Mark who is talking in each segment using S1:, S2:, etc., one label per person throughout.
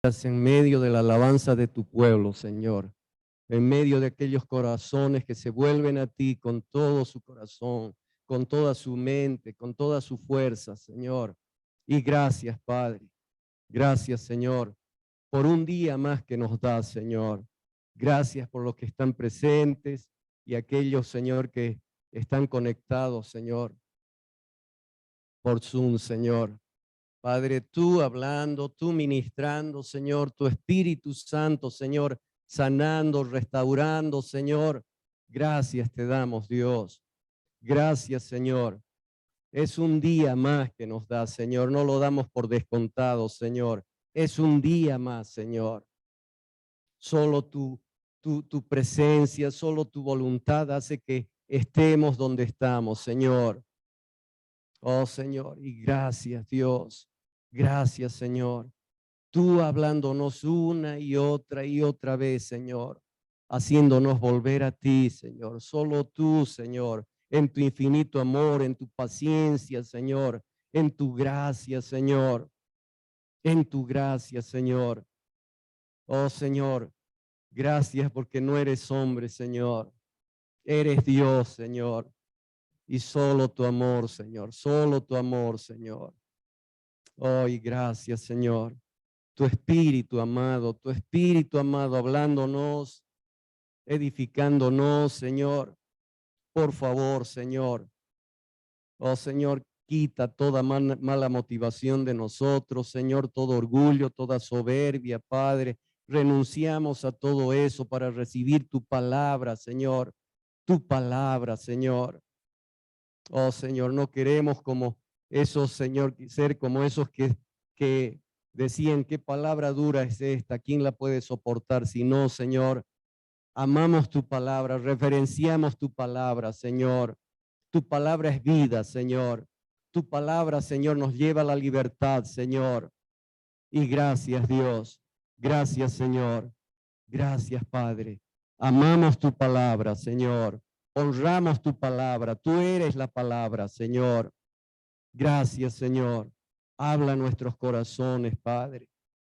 S1: en medio de la alabanza de tu pueblo, Señor, en medio de aquellos corazones que se vuelven a ti con todo su corazón, con toda su mente, con toda su fuerza, Señor. Y gracias, Padre. Gracias, Señor, por un día más que nos das, Señor. Gracias por los que están presentes y aquellos, Señor, que están conectados, Señor, por Zoom, Señor. Padre, tú hablando, tú ministrando, Señor, tu Espíritu Santo, Señor, sanando, restaurando, Señor. Gracias te damos, Dios. Gracias, Señor. Es un día más que nos da, Señor. No lo damos por descontado, Señor. Es un día más, Señor. Solo tu presencia, solo tu voluntad hace que estemos donde estamos, Señor. Oh, Señor, y gracias, Dios. Gracias, Señor. Tú hablándonos una y otra vez, Señor, haciéndonos volver a ti, Señor. Solo tú, Señor, en tu infinito amor, en tu paciencia, Señor, en tu gracia, Señor, en tu gracia, Señor. Oh, Señor, gracias porque no eres hombre, Señor. Eres Dios, Señor. Y solo tu amor, Señor, solo tu amor, Señor. Oh, y gracias, Señor. Tu Espíritu amado, hablándonos, edificándonos, Señor. Por favor, Señor. Oh, Señor, quita toda mala motivación de nosotros, Señor, todo orgullo, toda soberbia, Padre. Renunciamos a todo eso para recibir tu palabra, Señor. Tu palabra, Señor. Oh, Señor, no queremos como esos, Señor, ser como esos que decían, ¿qué palabra dura es esta? ¿Quién la puede soportar? Si no, Señor, amamos tu palabra, referenciamos tu palabra, Señor. Tu palabra es vida, Señor. Tu palabra, Señor, nos lleva a la libertad, Señor. Y gracias, Dios. Gracias, Señor. Gracias, Padre. Amamos tu palabra, Señor. Honramos tu palabra. Tú eres la palabra, Señor. Gracias, Señor. Habla a nuestros corazones, Padre.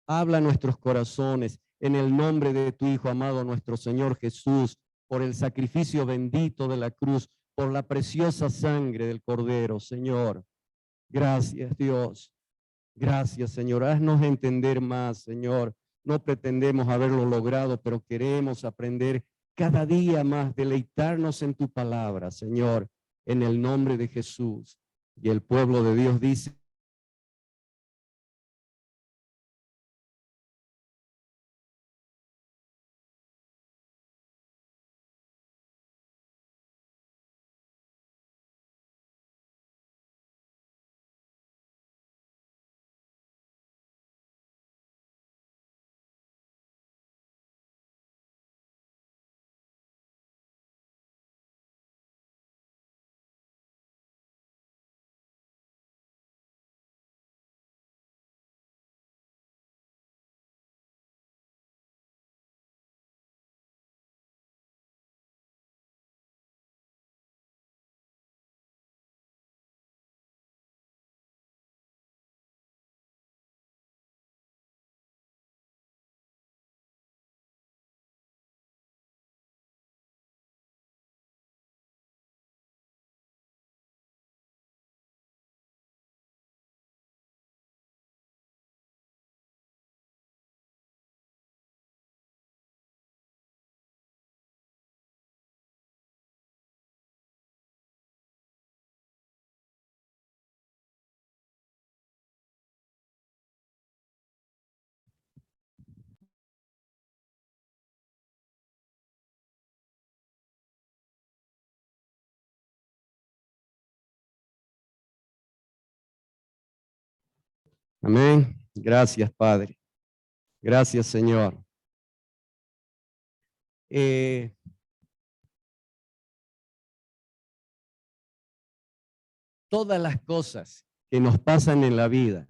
S1: Habla a nuestros corazones en el nombre de tu Hijo amado, nuestro Señor Jesús, por el sacrificio bendito de la cruz, por la preciosa sangre del Cordero, Señor. Gracias, Dios. Gracias, Señor. Haznos entender más, Señor. No pretendemos haberlo logrado, pero queremos aprender cada día más, deleitarnos en tu palabra, Señor, en el nombre de Jesús. Y el pueblo de Dios dice, amén. Gracias, Padre. Gracias, Señor. Eh, todas las cosas que nos pasan en la vida,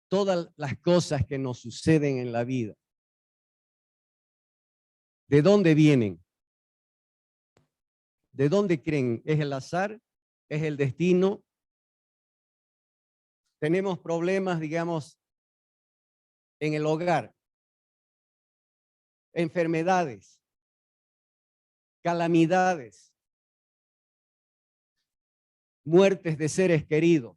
S1: todas las cosas que nos suceden en la vida, ¿de dónde vienen? ¿De dónde creen? ¿Es el azar? ¿Es el destino? Tenemos problemas, digamos, en el hogar, enfermedades, calamidades, muertes de seres queridos,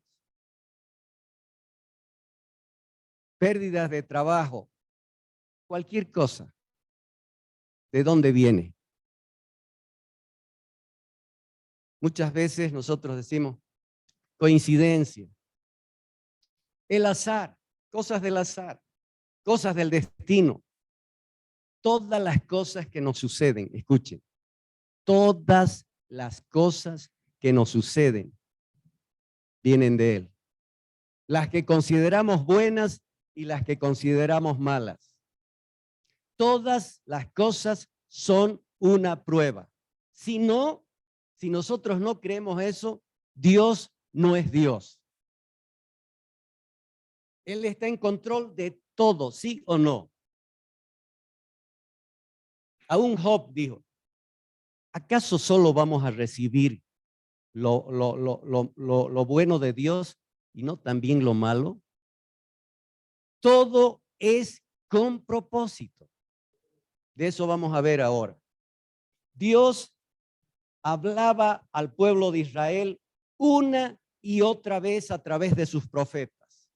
S1: pérdidas de trabajo, cualquier cosa. ¿De dónde viene? Muchas veces nosotros decimos coincidencia, el azar, cosas del azar, cosas del destino. Todas las cosas que nos suceden, escuchen, todas las cosas que nos suceden vienen de Él. Las que consideramos buenas y las que consideramos malas. Todas las cosas son una prueba. Si nosotros no creemos eso, Dios no es Dios. Él está en control de todo, ¿sí o no? Aún Job dijo, ¿acaso solo vamos a recibir lo bueno de Dios y no también lo malo? Todo es con propósito. De eso vamos a ver ahora. Dios hablaba al pueblo de Israel una y otra vez a través de sus profetas.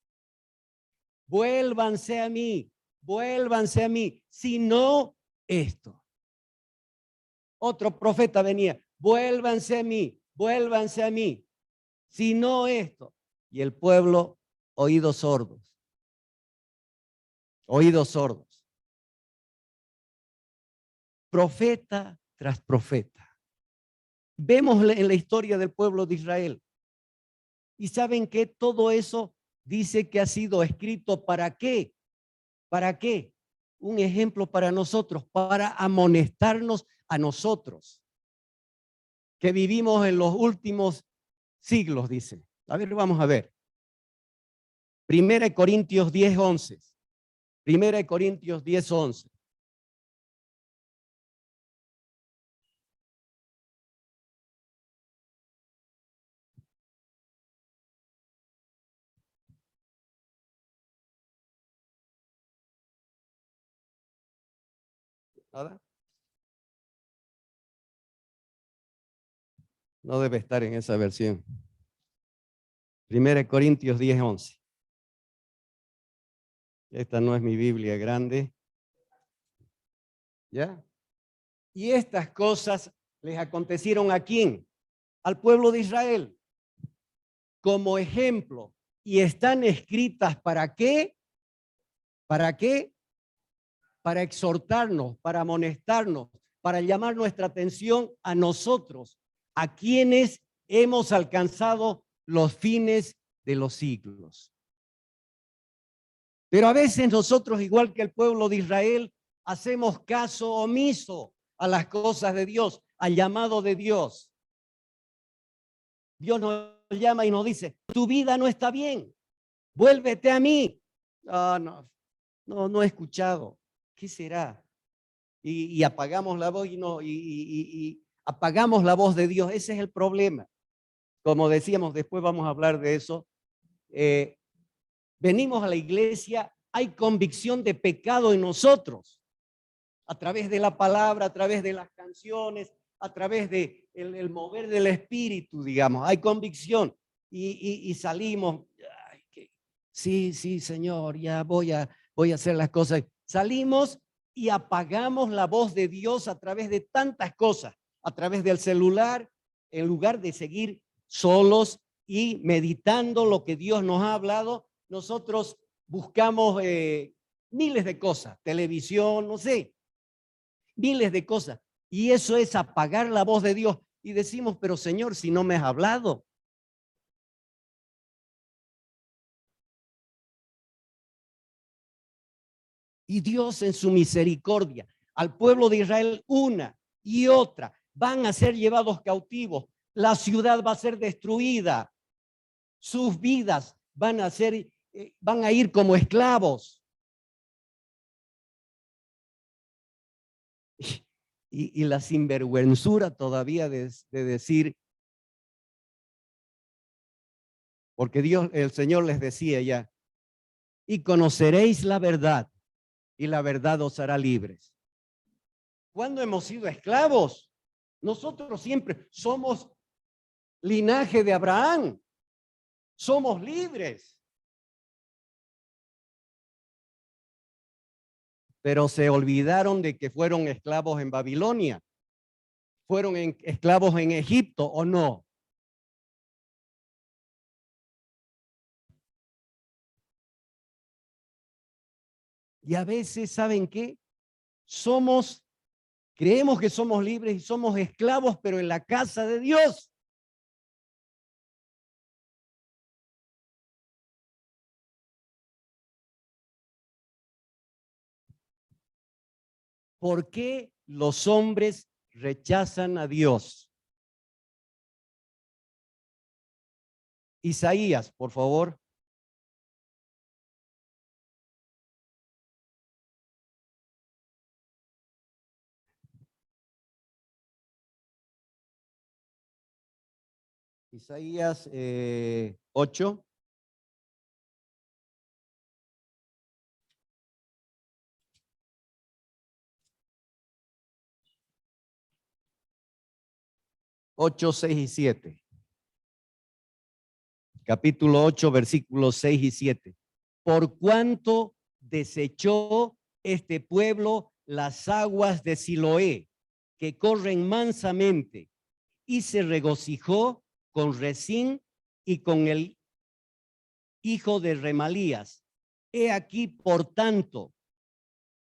S1: Vuélvanse a mí, si no esto. Otro profeta venía, vuélvanse a mí, si no esto. Y el pueblo, oídos sordos. Profeta tras profeta. Vemos en la historia del pueblo de Israel. Y saben que todo eso dice que ha sido escrito ¿para qué? ¿Para qué? Un ejemplo para nosotros, para amonestarnos a nosotros, que vivimos en los últimos siglos, dice. A ver, vamos a ver. 1 Corintios 10:11. 1 Corintios 10:11. ¿Nada? No debe estar en esa versión. 1 Corintios 10:11. Esta no es mi Biblia grande. ¿Ya? Y estas cosas les acontecieron ¿a quién? Al pueblo de Israel. Como ejemplo. Y están escritas ¿para qué? ¿Para qué? Para exhortarnos, para amonestarnos, para llamar nuestra atención a nosotros, a quienes hemos alcanzado los fines de los siglos. Pero a veces nosotros, igual que el pueblo de Israel, hacemos caso omiso a las cosas de Dios, al llamado de Dios. Dios nos llama y nos dice, tu vida no está bien, vuélvete a mí. No he escuchado. ¿Qué será? Y apagamos la voz y apagamos la voz de Dios. Ese es el problema. Como decíamos, después vamos a hablar de eso. Venimos a la iglesia, hay convicción de pecado en nosotros, a través de la palabra, a través de las canciones, a través de el mover del espíritu, digamos, hay convicción y salimos, sí, Señor, ya voy a hacer las cosas. Salimos y apagamos la voz de Dios a través de tantas cosas, a través del celular, en lugar de seguir solos y meditando lo que Dios nos ha hablado. Nosotros buscamos miles de cosas, televisión, no sé, miles de cosas. Y eso es apagar la voz de Dios. Y decimos, pero Señor, si no me has hablado. Y Dios en su misericordia, al pueblo de Israel una y otra, van a ser llevados cautivos. La ciudad va a ser destruida. Sus vidas van a ir como esclavos. Y la sinvergüenzura todavía de decir, porque Dios, el Señor les decía ya, y conoceréis la verdad, y la verdad os hará libres. ¿Cuándo hemos sido esclavos? Nosotros siempre somos linaje de Abraham. Somos libres. Pero se olvidaron de que fueron esclavos en Babilonia. ¿Fueron esclavos en Egipto o no? Y a veces, ¿saben qué? Creemos que somos libres y somos esclavos, pero en la casa de Dios. ¿Por qué los hombres rechazan a Dios? Isaías, por favor. Isaías 8. Ocho, 6 y 7. Capítulo 8, versículos 6 y 7. Por cuanto desechó este pueblo las aguas de Siloé, que corren mansamente, y se regocijó con Rezín y con el hijo de Remalías. He aquí, por tanto,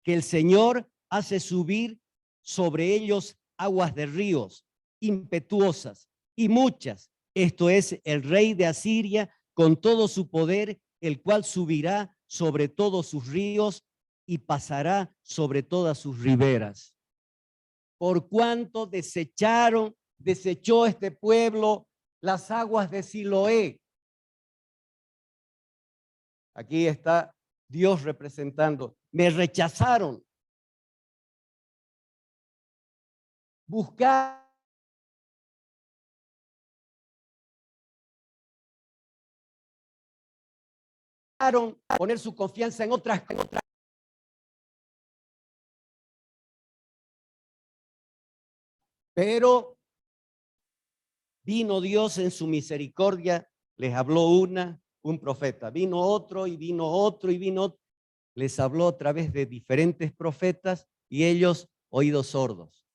S1: que el Señor hace subir sobre ellos aguas de ríos impetuosas y muchas. Esto es el rey de Asiria con todo su poder, el cual subirá sobre todos sus ríos y pasará sobre todas sus riberas. Por cuanto desechó este pueblo las aguas de Siloé. Aquí está Dios representando. Me rechazaron. Buscaron poner su confianza en otras. Pero vino Dios en su misericordia, les habló un profeta. Vino otro y vino otro y vino otro. Les habló a través de diferentes profetas y ellos oídos sordos.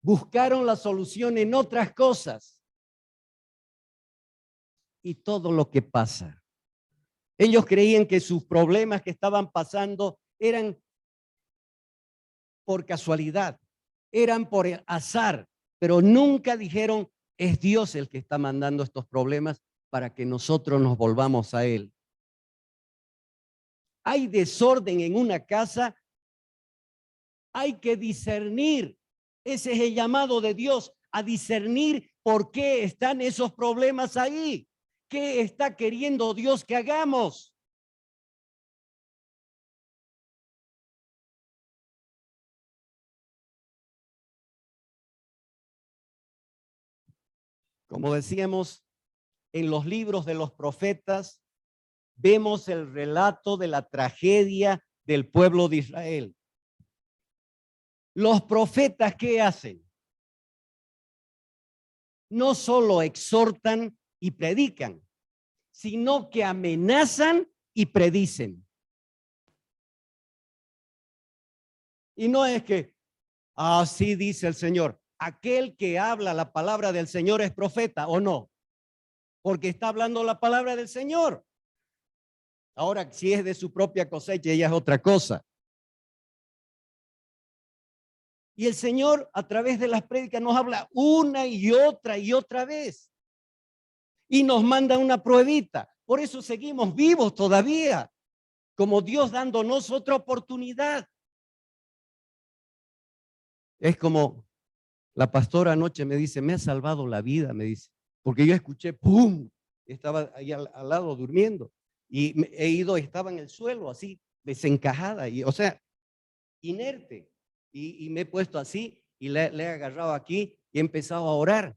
S1: Buscaron la solución en otras cosas. Y todo lo que pasa. Ellos creían que sus problemas que estaban pasando eran por casualidad, eran por azar, pero nunca dijeron, es Dios el que está mandando estos problemas para que nosotros nos volvamos a Él. Hay desorden en una casa, hay que discernir. Ese es el llamado de Dios, a discernir por qué están esos problemas ahí. ¿Qué está queriendo Dios que hagamos? Como decíamos, en los libros de los profetas vemos el relato de la tragedia del pueblo de Israel. Los profetas, ¿qué hacen? No solo exhortan y predican, sino que amenazan y predicen. Y no es que, así dice el Señor, aquel que habla la palabra del Señor es profeta o no, porque está hablando la palabra del Señor. Ahora, si es de su propia cosecha, ella es otra cosa. Y el Señor a través de las prédicas nos habla una y otra vez. Y nos manda una pruebita. Por eso seguimos vivos todavía, como Dios dándonos otra oportunidad. Es como la pastora anoche me dice, me ha salvado la vida, me dice, porque yo escuché, ¡pum! Estaba ahí al lado durmiendo y he ido, estaba en el suelo así, desencajada, y, o sea, inerte. Y me he puesto así y le he agarrado aquí y he empezado a orar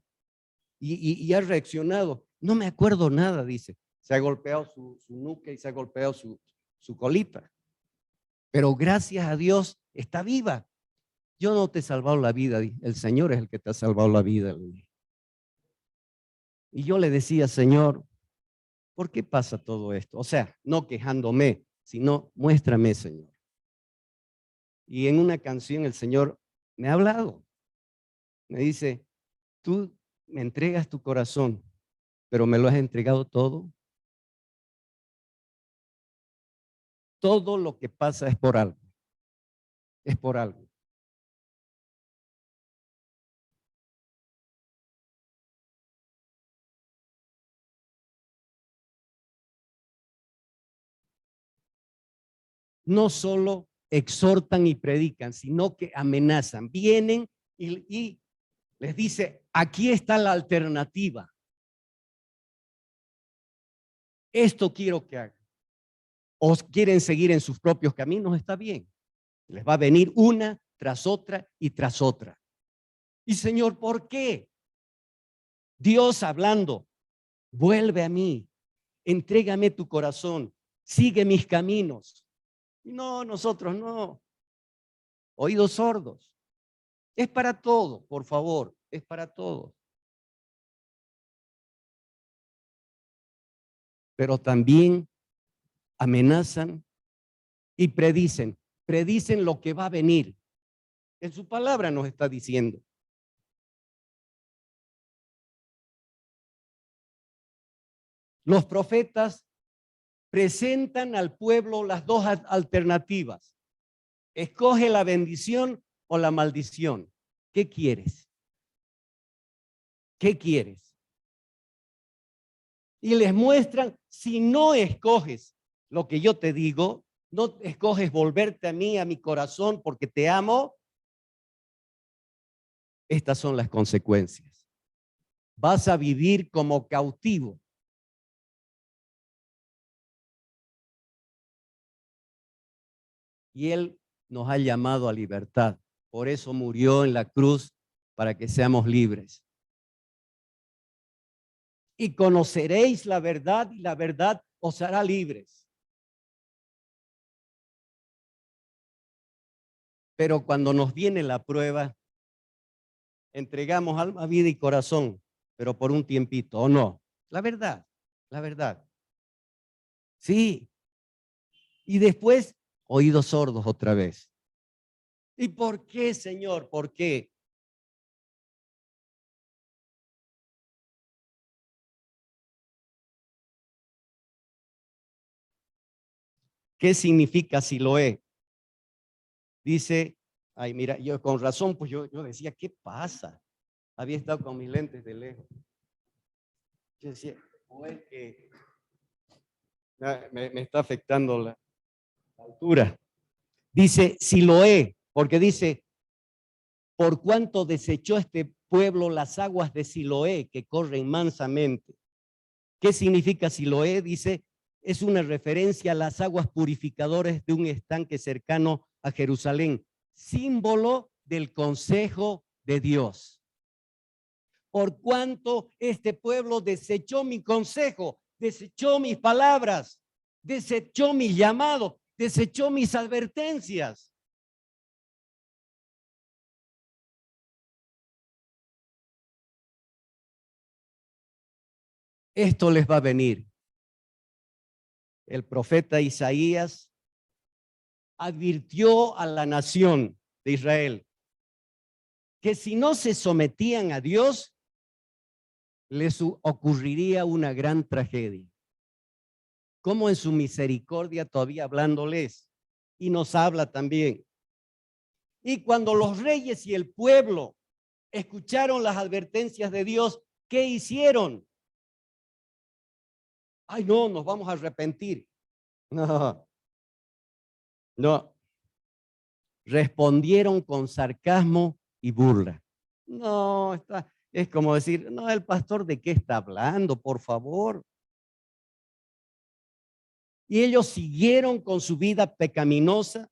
S1: y ha reaccionado. No me acuerdo nada, dice. Se ha golpeado su nuca y se ha golpeado su colita. Pero gracias a Dios está viva. Yo no te he salvado la vida, el Señor es el que te ha salvado la vida. Y yo le decía, Señor, ¿por qué pasa todo esto? O sea, no quejándome, sino muéstrame, Señor. Y en una canción el Señor me ha hablado. Me dice, tú me entregas tu corazón, pero me lo has entregado todo. Todo lo que pasa es por algo. Es por algo. No solo exhortan y predican, sino que amenazan. Vienen y les dice, aquí está la alternativa. Esto quiero que hagan. O quieren seguir en sus propios caminos, está bien. Les va a venir una tras otra y tras otra. Y Señor, ¿por qué? Dios hablando, vuelve a mí, entrégame tu corazón, sigue mis caminos. No, nosotros no. Oídos sordos. Es para todo, por favor, es para todo. Pero también amenazan y predicen lo que va a venir. En su palabra nos está diciendo. Los profetas presentan al pueblo las dos alternativas. Escoge la bendición o la maldición. ¿Qué quieres? ¿Qué quieres? Y les muestran, si no escoges lo que yo te digo, no escoges volverte a mí, a mi corazón, porque te amo, estas son las consecuencias. Vas a vivir como cautivo. Y Él nos ha llamado a libertad. Por eso murió en la cruz, para que seamos libres. Y conoceréis la verdad, y la verdad os hará libres. Pero cuando nos viene la prueba, entregamos alma, vida y corazón, pero por un tiempito, ¿o no? La verdad, la verdad. Sí. Y después, oídos sordos otra vez. ¿Y por qué, Señor? ¿Por qué? ¿Qué significa Siloé? Dice, ay, mira, yo con razón, pues yo decía, ¿qué pasa? Había estado con mis lentes de lejos. Yo decía, o es que me está afectando la altura. Dice Siloé, porque dice, por cuanto desechó este pueblo las aguas de Siloé que corren mansamente. ¿Qué significa Siloé? Dice, es una referencia a las aguas purificadoras de un estanque cercano a Jerusalén, símbolo del consejo de Dios. Por cuanto este pueblo desechó mi consejo, desechó mis palabras, desechó mi llamado, desechó mis advertencias. Esto les va a venir. El profeta Isaías advirtió a la nación de Israel que si no se sometían a Dios, les ocurriría una gran tragedia. Como en su misericordia todavía hablándoles, y nos habla también. Y cuando los reyes y el pueblo escucharon las advertencias de Dios, ¿qué hicieron? Ay, no, nos vamos a arrepentir. No, no. Respondieron con sarcasmo y burla. No, es como decir, no, el pastor de qué está hablando, por favor. Y ellos siguieron con su vida pecaminosa.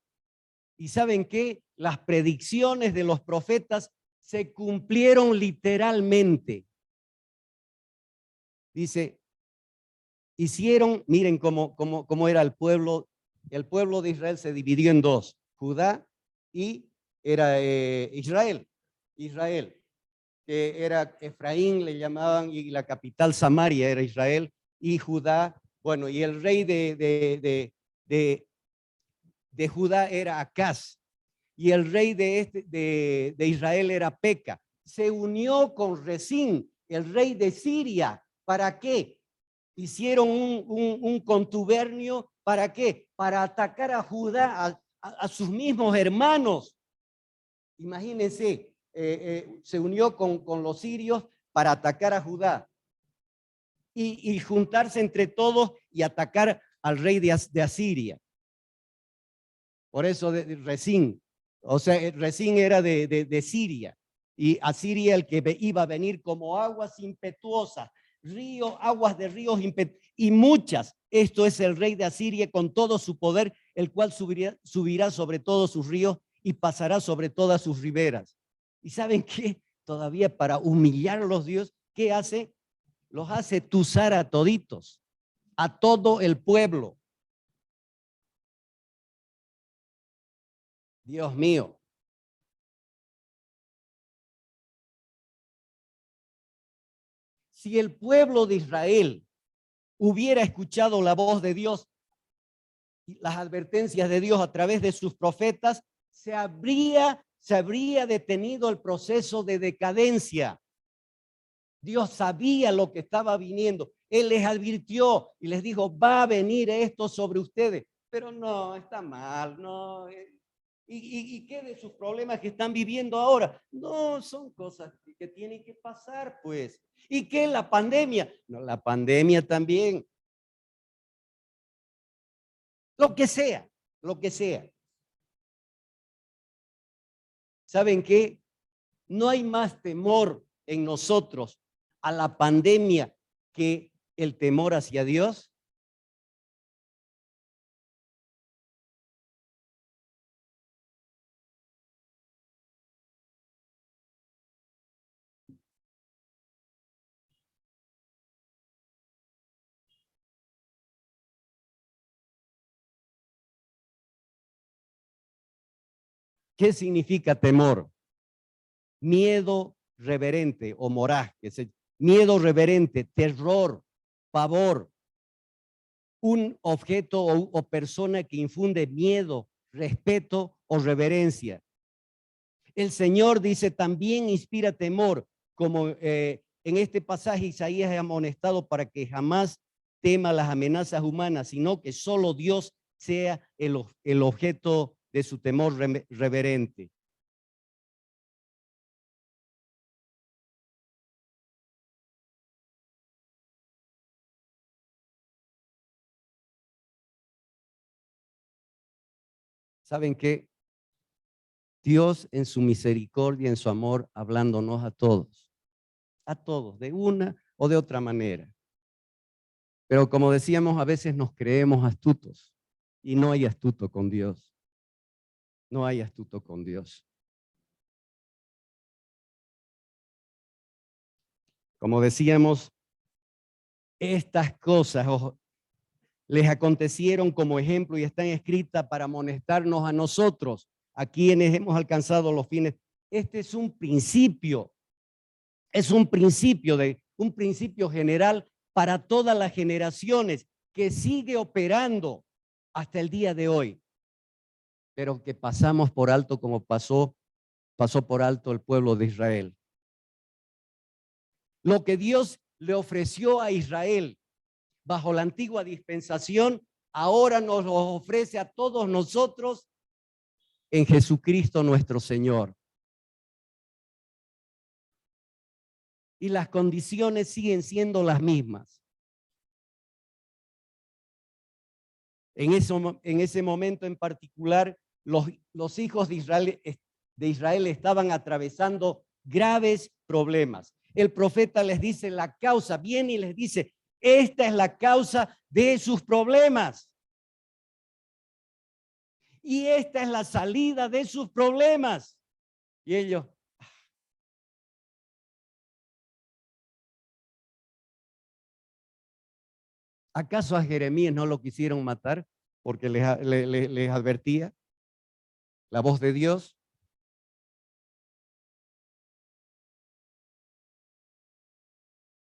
S1: ¿Y saben qué? Las predicciones de los profetas se cumplieron literalmente. Dice, hicieron, miren cómo era el pueblo de Israel se dividió en dos, Judá y era Israel, que era Efraín, le llamaban, y la capital Samaria era Israel, y Judá, bueno, y el rey de Judá era Acaz, y el rey de Israel era Peca. Se unió con Resín, el rey de Siria. ¿Para qué? Hicieron un contubernio. ¿Para qué? Para atacar a Judá, a sus mismos hermanos. Imagínense, se unió con los sirios para atacar a Judá y juntarse entre todos y atacar al rey de Asiria. Por eso de Resín, o sea, Resín era de Siria, y Asiria el que iba a venir como aguas impetuosas, aguas de ríos y muchas. Esto es el rey de Asiria con todo su poder, el cual subirá sobre todos sus ríos y pasará sobre todas sus riberas. ¿Y saben qué? Todavía para humillarlos Dios, ¿qué hace? Los hace tuzar a toditos, a todo el pueblo. Dios mío. Si el pueblo de Israel hubiera escuchado la voz de Dios y las advertencias de Dios a través de sus profetas, se habría detenido el proceso de decadencia. Dios sabía lo que estaba viniendo. Él les advirtió y les dijo, va a venir esto sobre ustedes. Pero no, está mal, no. ¿Y qué de sus problemas que están viviendo ahora? No, son cosas que tienen que pasar, pues. ¿Y qué la pandemia? No, la pandemia también. Lo que sea, lo que sea. ¿Saben qué? No hay más temor en nosotros a la pandemia que el temor hacia Dios. ¿Qué significa temor? Miedo reverente o moraz, miedo reverente, terror, pavor, un objeto o persona que infunde miedo, respeto o reverencia. El Señor dice también inspira temor, como en este pasaje Isaías es amonestado para que jamás tema las amenazas humanas, sino que solo Dios sea el objeto de su temor reverente. ¿Saben qué? Dios en su misericordia, en su amor, hablándonos a todos, de una o de otra manera. Pero como decíamos, a veces nos creemos astutos y no hay astuto con Dios. No hay astuto con Dios. Como decíamos, estas cosas les acontecieron como ejemplo y están escritas para amonestarnos a nosotros, a quienes hemos alcanzado los fines. Este es un principio un principio general para todas las generaciones que sigue operando hasta el día de hoy, pero que pasamos por alto como pasó por alto el pueblo de Israel. Lo que Dios le ofreció a Israel bajo la antigua dispensación, ahora nos lo ofrece a todos nosotros en Jesucristo nuestro Señor. Y las condiciones siguen siendo las mismas. En ese momento en particular, los hijos de Israel estaban atravesando graves problemas. El profeta les dice la causa, viene y les dice, esta es la causa de sus problemas. Y esta es la salida de sus problemas. Y ellos, ¿Acaso a Jeremías no lo quisieron matar porque les advertía la voz de Dios?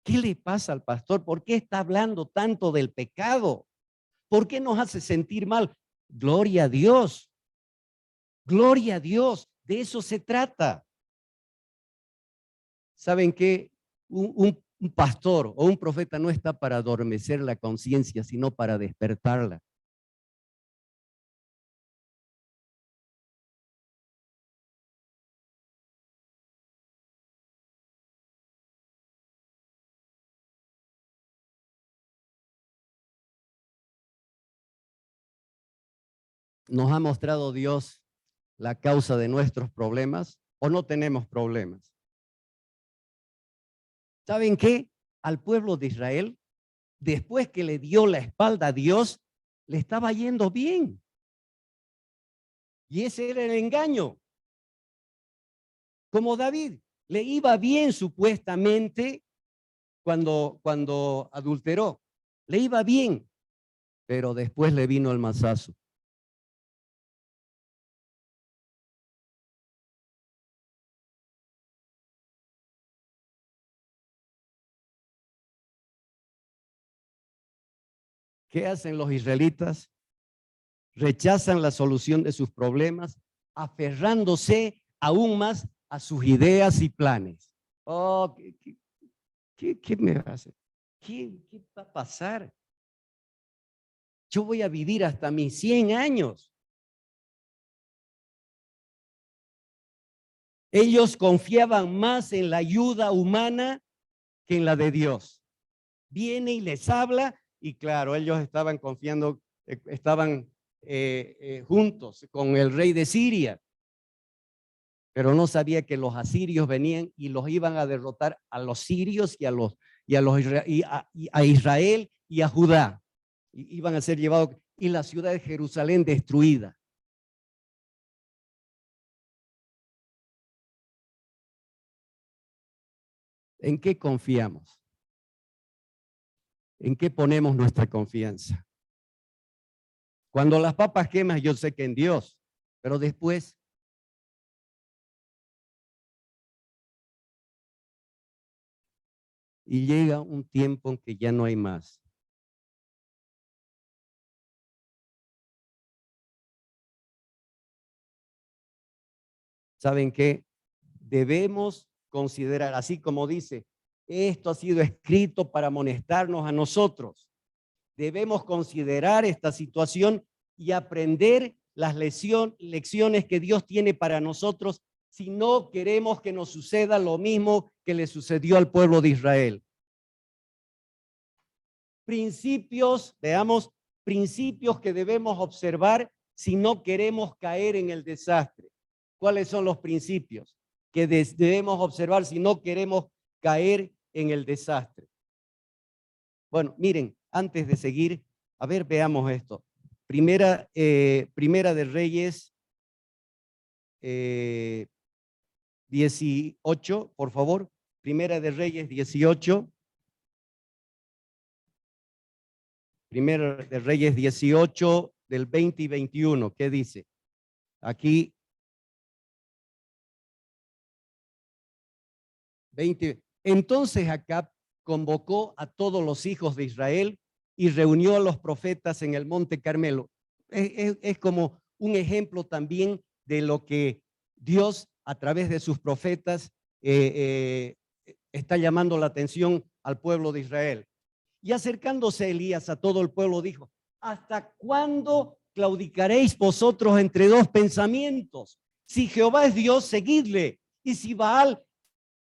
S1: ¿Qué le pasa al pastor? ¿Por qué está hablando tanto del pecado? ¿Por qué nos hace sentir mal? Gloria a Dios. Gloria a Dios. De eso se trata. ¿Saben qué? Un pastor o un profeta no está para adormecer la conciencia, sino para despertarla. ¿Nos ha mostrado Dios la causa de nuestros problemas o no tenemos problemas? ¿Saben qué? Al pueblo de Israel, después que le dio la espalda a Dios, le estaba yendo bien. Y ese era el engaño. Como David, le iba bien supuestamente cuando adulteró. Le iba bien, pero después le vino el mazazo. ¿Qué hacen los israelitas? Rechazan la solución de sus problemas, aferrándose aún más a sus ideas y planes. Oh, ¿qué me va a hacer? ¿Qué va a pasar? Yo voy a vivir hasta mis 100 años. Ellos confiaban más en la ayuda humana que en la de Dios. Viene y les habla y claro, ellos estaban confiando, estaban juntos con el rey de Siria, pero no sabía que los asirios venían y los iban a derrotar a los sirios y a Israel y a Judá. Iban a ser llevados y la ciudad de Jerusalén destruida. ¿En qué confiamos? ¿En qué ponemos nuestra confianza? Cuando las papas queman, yo sé que en Dios, pero después y llega un tiempo en que ya no hay más. ¿Saben qué? Debemos considerar, así como dice, esto ha sido escrito para amonestarnos a nosotros. Debemos considerar esta situación y aprender las lecciones que Dios tiene para nosotros si no queremos que nos suceda lo mismo que le sucedió al pueblo de Israel. Principios, veamos, principios que debemos observar si no queremos caer en el desastre. ¿Cuáles son los principios que debemos observar si no queremos caer en el desastre? Bueno, miren, antes de seguir, a ver, veamos esto. Primera de Reyes 18, por favor. Primera de Reyes 18. Primera de Reyes 18, del 20 y 21. ¿Qué dice? Aquí 20. Entonces Acab convocó a todos los hijos de Israel y reunió a los profetas en el monte Carmelo. Es como un ejemplo también de lo que Dios a través de sus profetas está llamando la atención al pueblo de Israel. Y acercándose Elías a todo el pueblo dijo: ¿hasta cuándo claudicaréis vosotros entre dos pensamientos? Si Jehová es Dios, seguidle, y si Baal,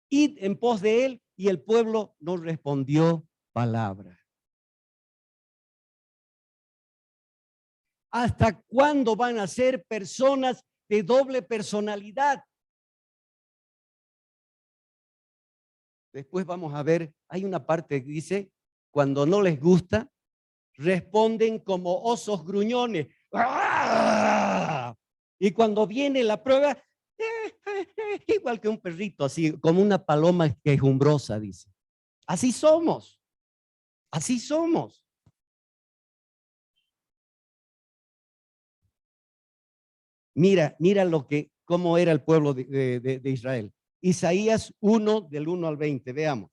S1: id en pos de él. Y el pueblo no respondió palabra. ¿Hasta cuándo van a ser personas de doble personalidad? Después vamos a ver, hay una parte que dice, cuando no les gusta, responden como osos gruñones. ¡Ah! Y cuando viene la prueba, igual que un perrito, así como una paloma quejumbrosa, dice. Así somos, así somos. Mira cómo era el pueblo de Israel. Isaías 1, del 1 al 20, veamos.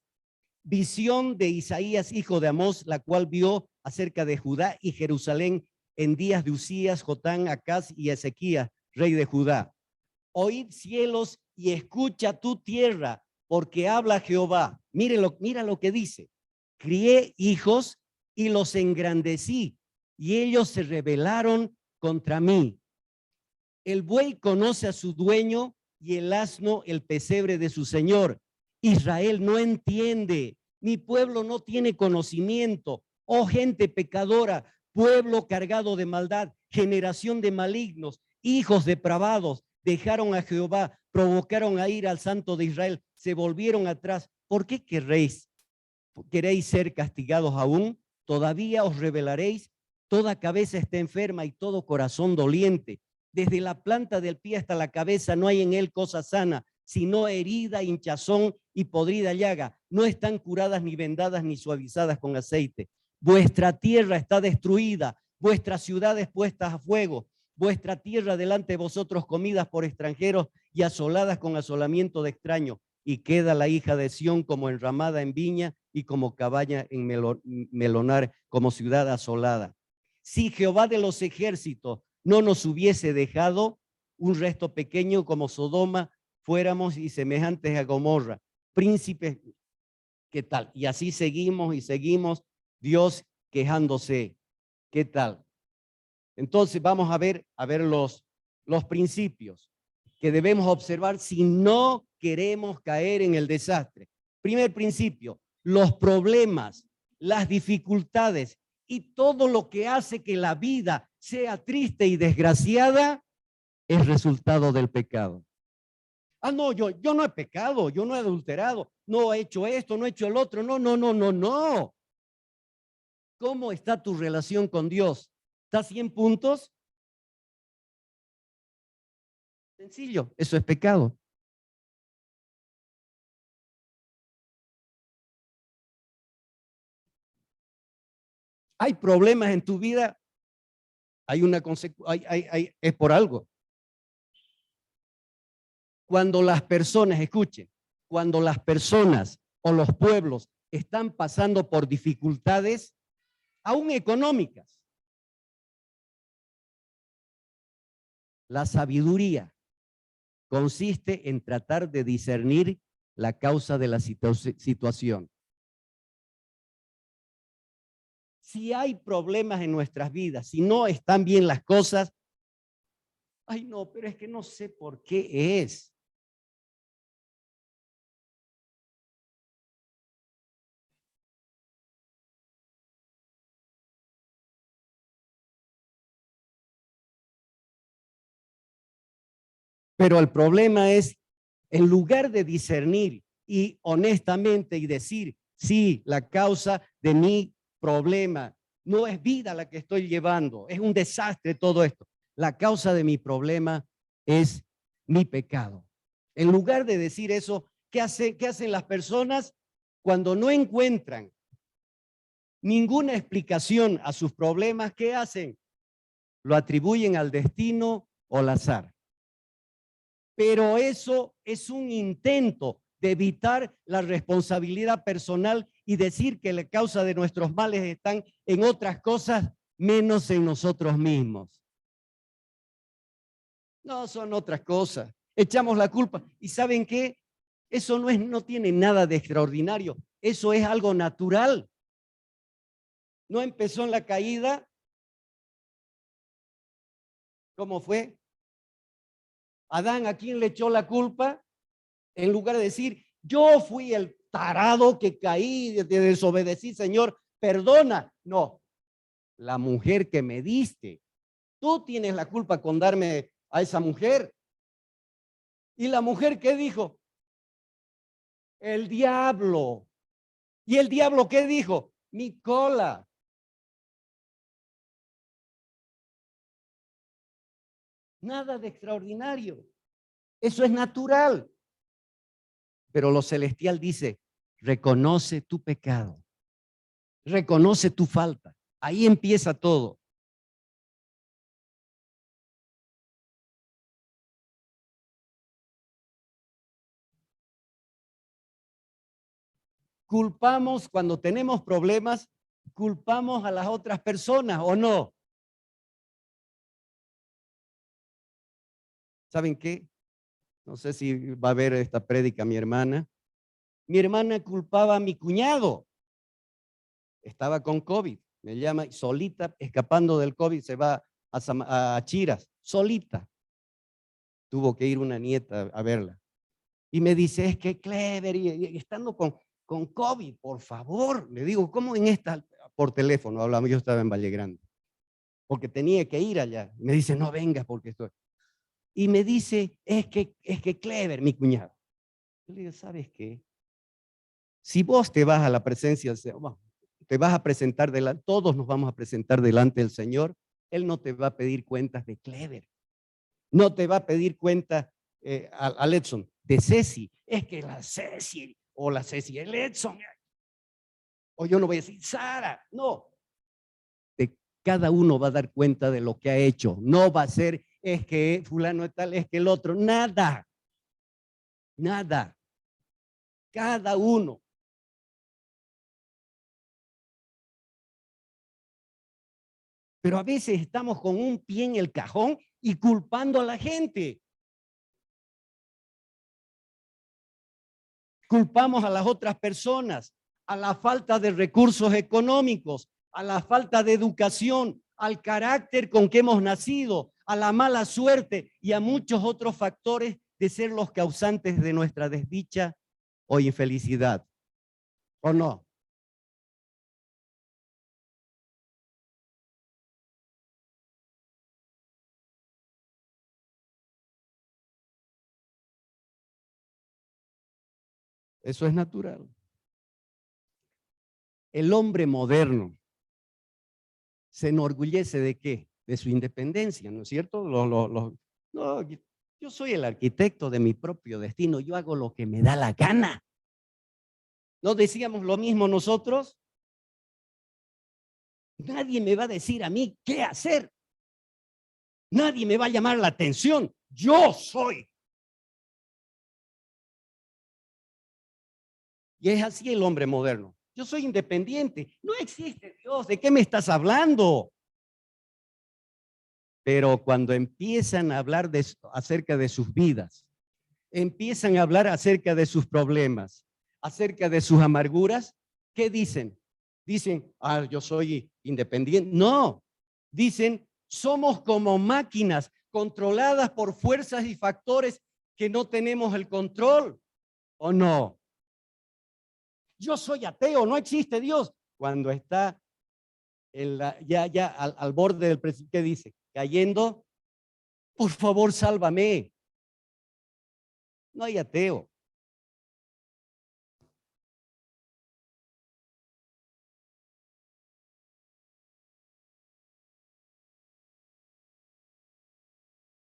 S1: Visión de Isaías, hijo de Amós, la cual vio acerca de Judá y Jerusalén en días de Usías, Jotán, Acaz y Ezequías, rey de Judá. Oíd cielos y escucha tu tierra, porque habla Jehová. Mira lo que dice. Crié hijos y los engrandecí, y ellos se rebelaron contra mí. El buey conoce a su dueño y el asno el pesebre de su señor. Israel no entiende, mi pueblo no tiene conocimiento. Oh gente pecadora, pueblo cargado de maldad, generación de malignos, hijos depravados, dejaron a Jehová, provocaron a ir al Santo de Israel, se volvieron atrás. ¿Por qué queréis ser castigados aún? Todavía os rebelaréis. Toda cabeza está enferma y todo corazón doliente. Desde la planta del pie hasta la cabeza no hay en él cosa sana, sino herida, hinchazón y podrida llaga. No están curadas ni vendadas ni suavizadas con aceite. Vuestra tierra está destruida, vuestras ciudades puestas a fuego, vuestra tierra delante de vosotros comidas por extranjeros y asoladas con asolamiento de extraños. Y queda la hija de Sión como enramada en viña y como cabaña en melonar, como ciudad asolada. Si Jehová de los ejércitos no nos hubiese dejado un resto pequeño como Sodoma, fuéramos y semejantes a Gomorra, príncipes, ¿qué tal? Y así seguimos y seguimos, Dios quejándose, ¿qué tal? Entonces vamos a ver los principios que debemos observar si no queremos caer en el desastre. Primer principio, los problemas, las dificultades y todo lo que hace que la vida sea triste y desgraciada es resultado del pecado. Ah, no, yo no he pecado, yo no he adulterado, no he hecho esto, no he hecho el otro. No. ¿Cómo está tu relación con Dios? ¿Está a 100 puntos? Sencillo, eso es pecado. Hay problemas en tu vida, hay una consecuencia, es por algo. Cuando las personas, escuchen, cuando las personas o los pueblos están pasando por dificultades, aún económicas, la sabiduría consiste en tratar de discernir la causa de la situación. Si hay problemas en nuestras vidas, si no están bien las cosas, ay no, pero es que no sé por qué es. Pero el problema es, en lugar de discernir y honestamente y decir, sí, la causa de mi problema no es vida la que estoy llevando, es un desastre todo esto. La causa de mi problema es mi pecado. En lugar de decir eso, ¿qué hacen las personas cuando no encuentran ninguna explicación a sus problemas? ¿Qué hacen? Lo atribuyen al destino o al azar. Pero eso es un intento de evitar la responsabilidad personal y decir que la causa de nuestros males están en otras cosas menos en nosotros mismos. No, son otras cosas. Echamos la culpa. ¿Y saben qué? Eso no tiene nada de extraordinario. Eso es algo natural. ¿No empezó en la caída? ¿Cómo fue? Adán, ¿a quién le echó la culpa? En lugar de decir, yo fui el tarado que caí, desobedecí, Señor, perdona. No, la mujer que me diste. Tú tienes la culpa con darme a esa mujer. ¿Y la mujer qué dijo? El diablo. ¿Y el diablo qué dijo? Mi cola. Nada de extraordinario. Eso es natural. Pero lo celestial dice, reconoce tu pecado. Reconoce tu falta. Ahí empieza todo. culpamos cuando tenemos problemas, culpamos a las otras personas, ¿o no? ¿Saben qué? No sé si va a ver esta prédica mi hermana. Mi hermana culpaba a mi cuñado. Estaba con COVID. Me llama solita, escapando del COVID, se va a Chiras, solita. Tuvo que ir una nieta a verla. Y me dice, es que Clever, y estando con COVID, por favor. Le digo, ¿cómo en esta? Por teléfono hablamos, yo estaba en Valle Grande. Porque tenía que ir allá. Me dice, no vengas porque estoy. Y me dice, es que Clever, mi cuñado. Yo le digo, ¿sabes qué? Si vos te vas a la presencia del Señor, te vas a presentar delante, todos nos vamos a presentar delante del Señor, Él no te va a pedir cuentas de Clever, no te va a pedir cuentas al Edson, de Ceci, es que la Ceci, o la Ceci, el Edson, o yo no voy a decir Sara, no, de cada uno va a dar cuenta de lo que ha hecho, no va a ser, es que fulano es tal, es que el otro, nada, nada, cada uno. Pero a veces estamos con un pie en el cajón y culpando a la gente. Culpamos a las otras personas, a la falta de recursos económicos, a la falta de educación, al carácter con que hemos nacido, a la mala suerte y a muchos otros factores de ser los causantes de nuestra desdicha o infelicidad. ¿O no? Eso es natural. El hombre moderno se enorgullece ¿de qué? De su independencia, ¿no es cierto? No, yo soy el arquitecto de mi propio destino, yo hago lo que me da la gana. ¿No decíamos lo mismo nosotros? Nadie me va a decir a mí qué hacer. Nadie me va a llamar la atención. Yo soy. Y es así el hombre moderno. Yo soy independiente. No existe Dios. ¿De qué me estás hablando? Pero cuando empiezan a hablar acerca de sus vidas, empiezan a hablar acerca de sus problemas, acerca de sus amarguras, ¿qué dicen? Dicen, yo soy independiente. No, dicen, somos como máquinas controladas por fuerzas y factores que no tenemos el control, ¿o no? Yo soy ateo, no existe Dios. Cuando está ya al borde del precipicio, ¿qué dice? Cayendo, por favor, sálvame. No hay ateo.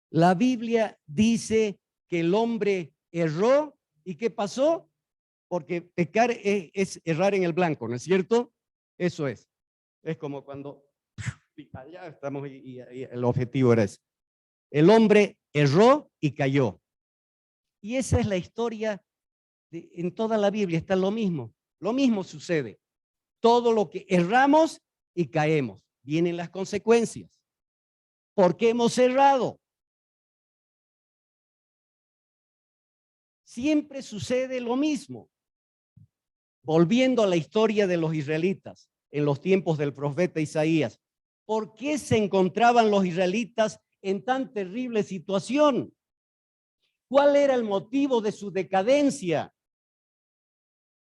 S1: La Biblia dice que el hombre erró y ¿qué pasó? Porque pecar es errar en el blanco, ¿no es cierto? Eso es. Es como cuando allá estamos y el objetivo era ese. El hombre erró y cayó. Y esa es la historia en toda la Biblia, está lo mismo. Lo mismo sucede. Todo lo que erramos y caemos, vienen las consecuencias. ¿Por qué hemos errado? Siempre sucede lo mismo. Volviendo a la historia de los israelitas en los tiempos del profeta Isaías, ¿por qué se encontraban los israelitas en tan terrible situación? ¿Cuál era el motivo de su decadencia?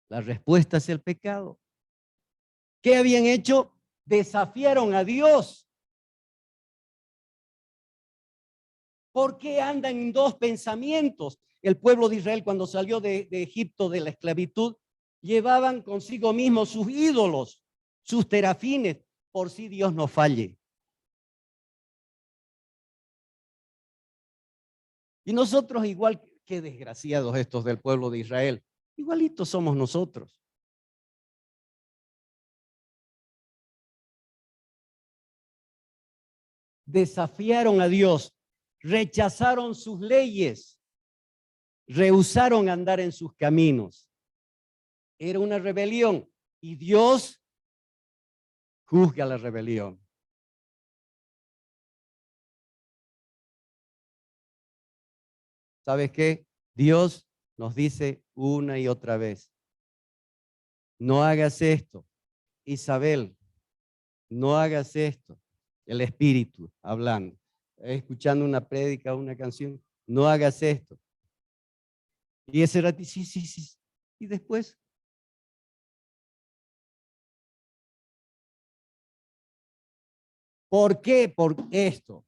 S1: La respuesta es el pecado. ¿Qué habían hecho? Desafiaron a Dios. ¿Por qué andan en dos pensamientos? El pueblo de Israel, cuando salió de Egipto de la esclavitud, llevaban consigo mismos sus ídolos, sus terafines, por si Dios no falle. Y nosotros, igual que desgraciados estos del pueblo de Israel, igualitos somos nosotros. Desafiaron a Dios, rechazaron sus leyes, rehusaron andar en sus caminos. Era una rebelión y Dios juzga la rebelión. ¿Sabes qué? Dios nos dice una y otra vez, no hagas esto. Isabel, no hagas esto. El Espíritu hablando, escuchando una prédica, una canción, no hagas esto. Y ese rato, sí, sí, sí. Y después, ¿por qué? Por esto.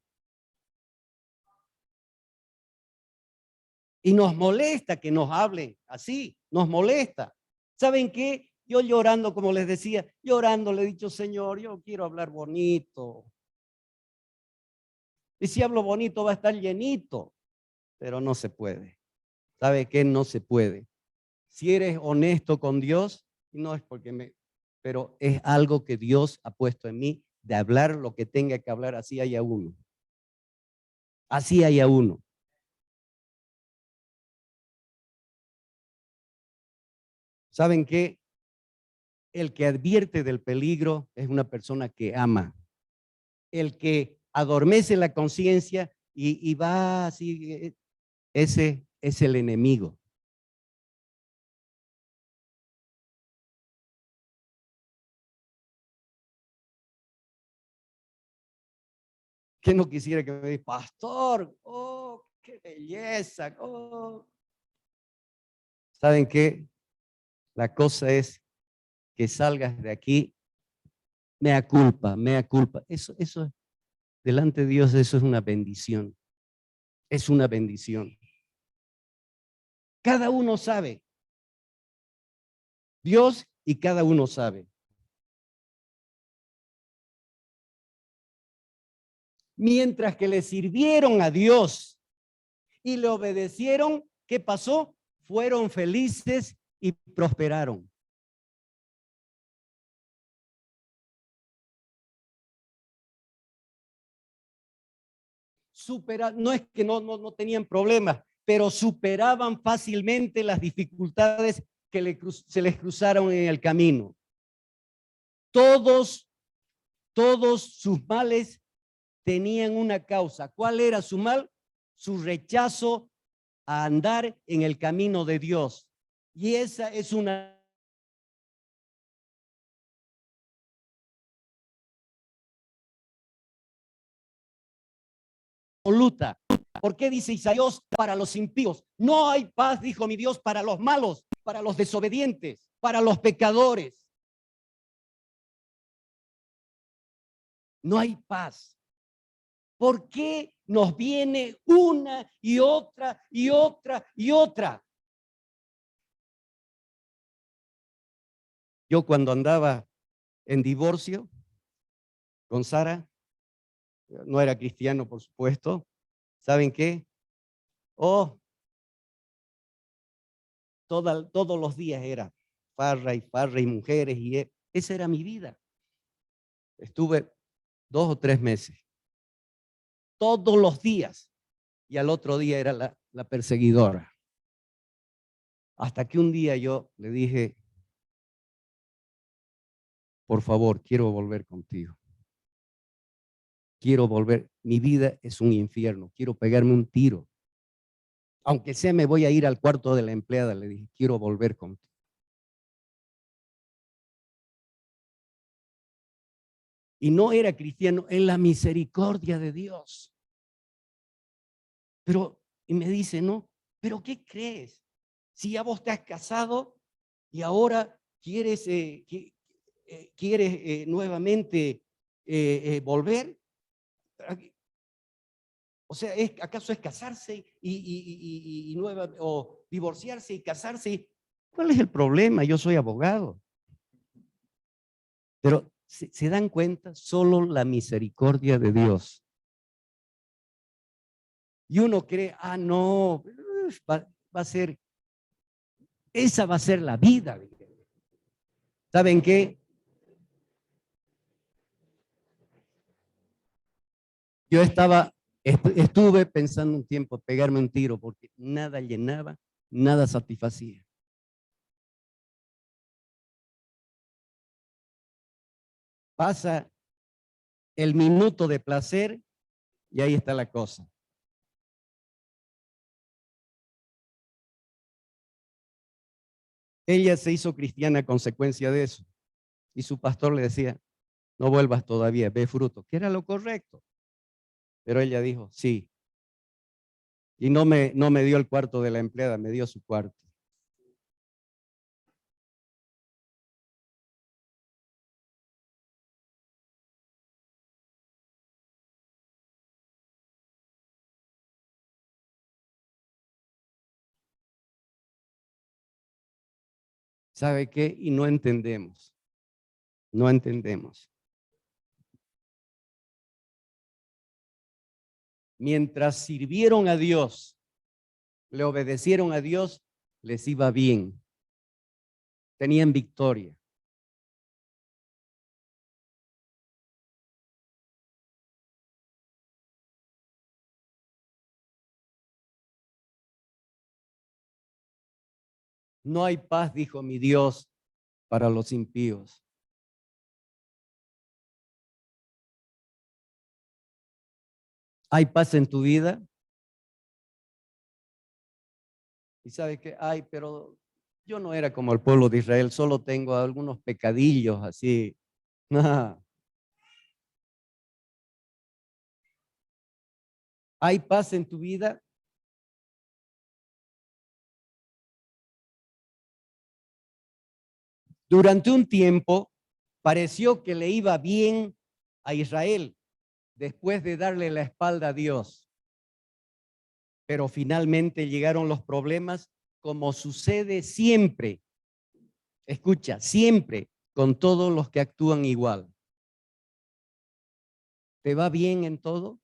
S1: Y nos molesta que nos hablen así, nos molesta. ¿Saben qué? Yo llorando, como les decía, llorando le he dicho, Señor, yo quiero hablar bonito. Y si hablo bonito va a estar llenito, pero no se puede. ¿Sabe qué? No se puede. Si eres honesto con Dios, no es porque pero es algo que Dios ha puesto en mí de hablar lo que tenga que hablar, así haya uno. Así haya uno. ¿Saben qué? El que advierte del peligro es una persona que ama. El que adormece la conciencia y va así, ese es el enemigo. ¿Quién no quisiera que me diga, pastor? Oh, qué belleza. Oh. ¿Saben qué? La cosa es que salgas de aquí, mea culpa, mea culpa. Eso, delante de Dios, eso es una bendición. Es una bendición. Cada uno sabe. Dios y cada uno sabe. Mientras que le sirvieron a Dios y le obedecieron, ¿qué pasó? Fueron felices y prosperaron. No es que no tenían problemas, pero superaban fácilmente las dificultades que se les cruzaron en el camino. Todos sus males tenían una causa. ¿Cuál era su mal? Su rechazo a andar en el camino de Dios. Y esa es una absoluta. ¿Por qué dice Isaías para los impíos? No hay paz, dijo mi Dios, para los malos, para los desobedientes, para los pecadores. No hay paz. ¿Por qué nos viene una y otra y otra y otra? Yo cuando andaba en divorcio con Sara, no era cristiano, por supuesto. ¿Saben qué? Oh, todos los días era farra y mujeres, y esa era mi vida. Estuve 2 o 3 meses, todos los días, y al otro día era la perseguidora. Hasta que un día yo le dije, por favor, quiero volver contigo. Quiero volver, mi vida es un infierno, quiero pegarme un tiro. Aunque sea, me voy a ir al cuarto de la empleada, le dije, quiero volver contigo. Y no era cristiano, en la misericordia de Dios. Pero, y me dice, no, pero ¿qué crees? Si ya vos te has casado y ahora quieres, quieres nuevamente volver, o sea, ¿acaso es casarse o divorciarse y casarse? ¿Cuál es el problema? Yo soy abogado. Pero se dan cuenta, solo la misericordia de Dios. Y uno cree, no, va a ser, esa va a ser la vida. ¿Saben qué? Yo estuve pensando un tiempo pegarme un tiro porque nada llenaba, nada satisfacía. Pasa el minuto de placer y ahí está la cosa. Ella se hizo cristiana a consecuencia de eso. Y su pastor le decía, no vuelvas todavía, ve fruto, que era lo correcto. Pero ella dijo, sí. Y no me dio el cuarto de la empleada, me dio su cuarto. ¿Sabe qué? Y no entendemos. No entendemos. Mientras sirvieron a Dios, le obedecieron a Dios, les iba bien. Tenían victoria. No hay paz, dijo mi Dios, para los impíos. ¿Hay paz en tu vida? Y sabe que, ay, pero yo no era como el pueblo de Israel, solo tengo algunos pecadillos así. ¿Hay paz en tu vida? Durante un tiempo pareció que le iba bien a Israel después de darle la espalda a Dios. Pero finalmente llegaron los problemas, como sucede siempre. Escucha, siempre con todos los que actúan igual. ¿Te va bien en todo?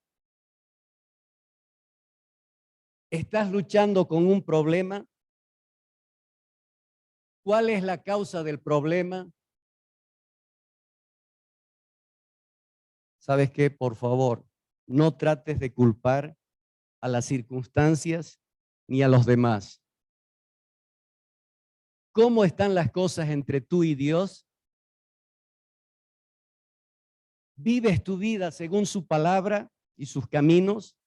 S1: ¿Estás luchando con un problema? ¿Cuál es la causa del problema? ¿Sabes qué? Por favor, no trates de culpar a las circunstancias ni a los demás. ¿Cómo están las cosas entre tú y Dios? ¿Vives tu vida según su palabra y sus caminos?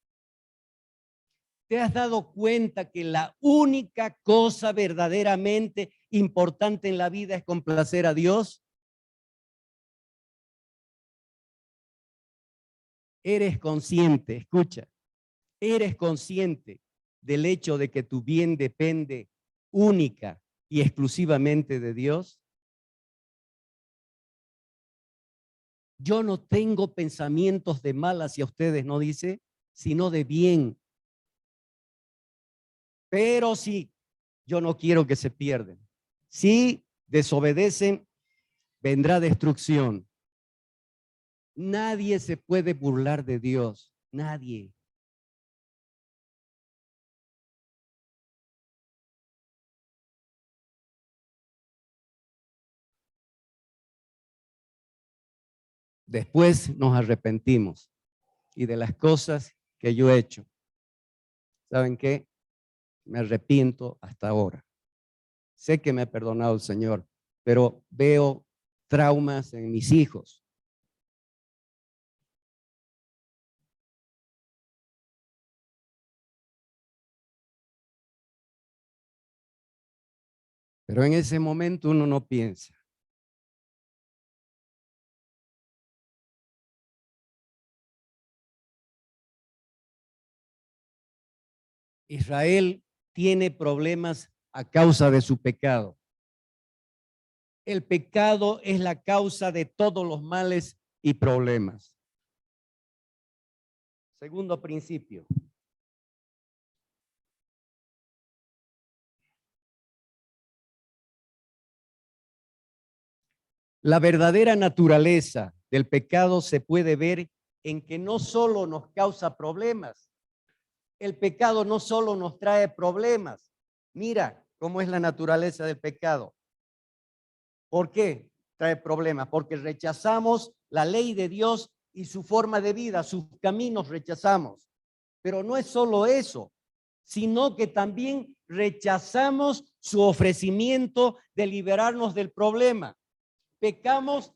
S1: ¿Te has dado cuenta que la única cosa verdaderamente importante en la vida es complacer a Dios? Eres consciente, escucha, eres consciente del hecho de que tu bien depende única y exclusivamente de Dios. Yo no tengo pensamientos de mal hacia ustedes, no dice, sino de bien. Pero sí, yo no quiero que se pierdan. Si desobedecen, vendrá destrucción. Nadie se puede burlar de Dios, nadie. Después nos arrepentimos y de las cosas que yo he hecho. ¿Saben qué? Me arrepiento hasta ahora. Sé que me ha perdonado el Señor, pero veo traumas en mis hijos. Pero en ese momento uno no piensa. Israel tiene problemas a causa de su pecado. El pecado es la causa de todos los males y problemas. Segundo principio. La verdadera naturaleza del pecado se puede ver en que no solo nos causa problemas. El pecado no solo nos trae problemas. Mira cómo es la naturaleza del pecado. ¿Por qué trae problemas? Porque rechazamos la ley de Dios y su forma de vida, sus caminos rechazamos. Pero no es solo eso, sino que también rechazamos su ofrecimiento de liberarnos del problema. Pecamos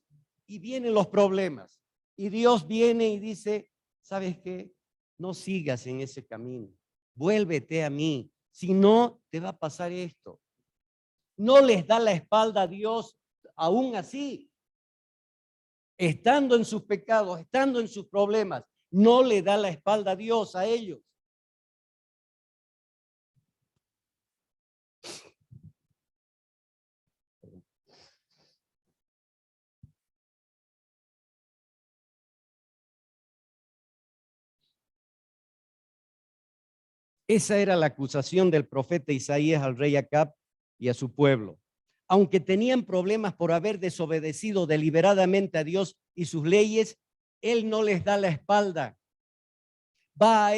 S1: y vienen los problemas. Y Dios viene y dice, ¿sabes qué? No sigas en ese camino. Vuélvete a mí. Si no, te va a pasar esto. No les da la espalda a Dios aún así. Estando en sus pecados, estando en sus problemas, no le da la espalda a Dios a ellos. Esa era la acusación del profeta Isaías al rey Acab y a su pueblo. Aunque tenían problemas por haber desobedecido deliberadamente a Dios y sus leyes, Él no les da la espalda. Va a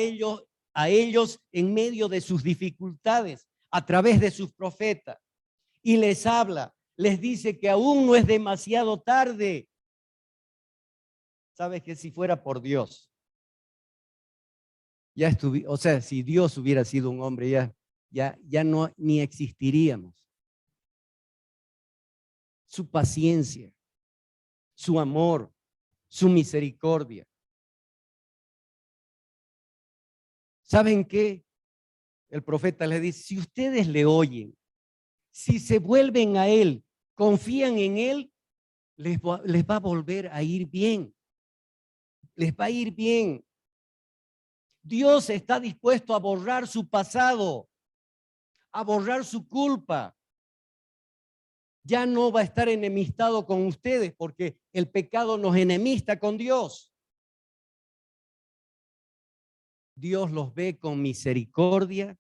S1: ellos en medio de sus dificultades, a través de sus profetas, y les habla, les dice que aún no es demasiado tarde. ¿Sabes que si fuera por Dios? Ya estuviera, o sea, si Dios hubiera sido un hombre, ya no ni existiríamos. Su paciencia, su amor, su misericordia. ¿Saben qué? El profeta les dice, si ustedes le oyen, si se vuelven a Él, confían en Él, les va a volver a ir bien. Les va a ir bien. Dios está dispuesto a borrar su pasado, a borrar su culpa. Ya no va a estar enemistado con ustedes porque el pecado nos enemista con Dios. Dios los ve con misericordia,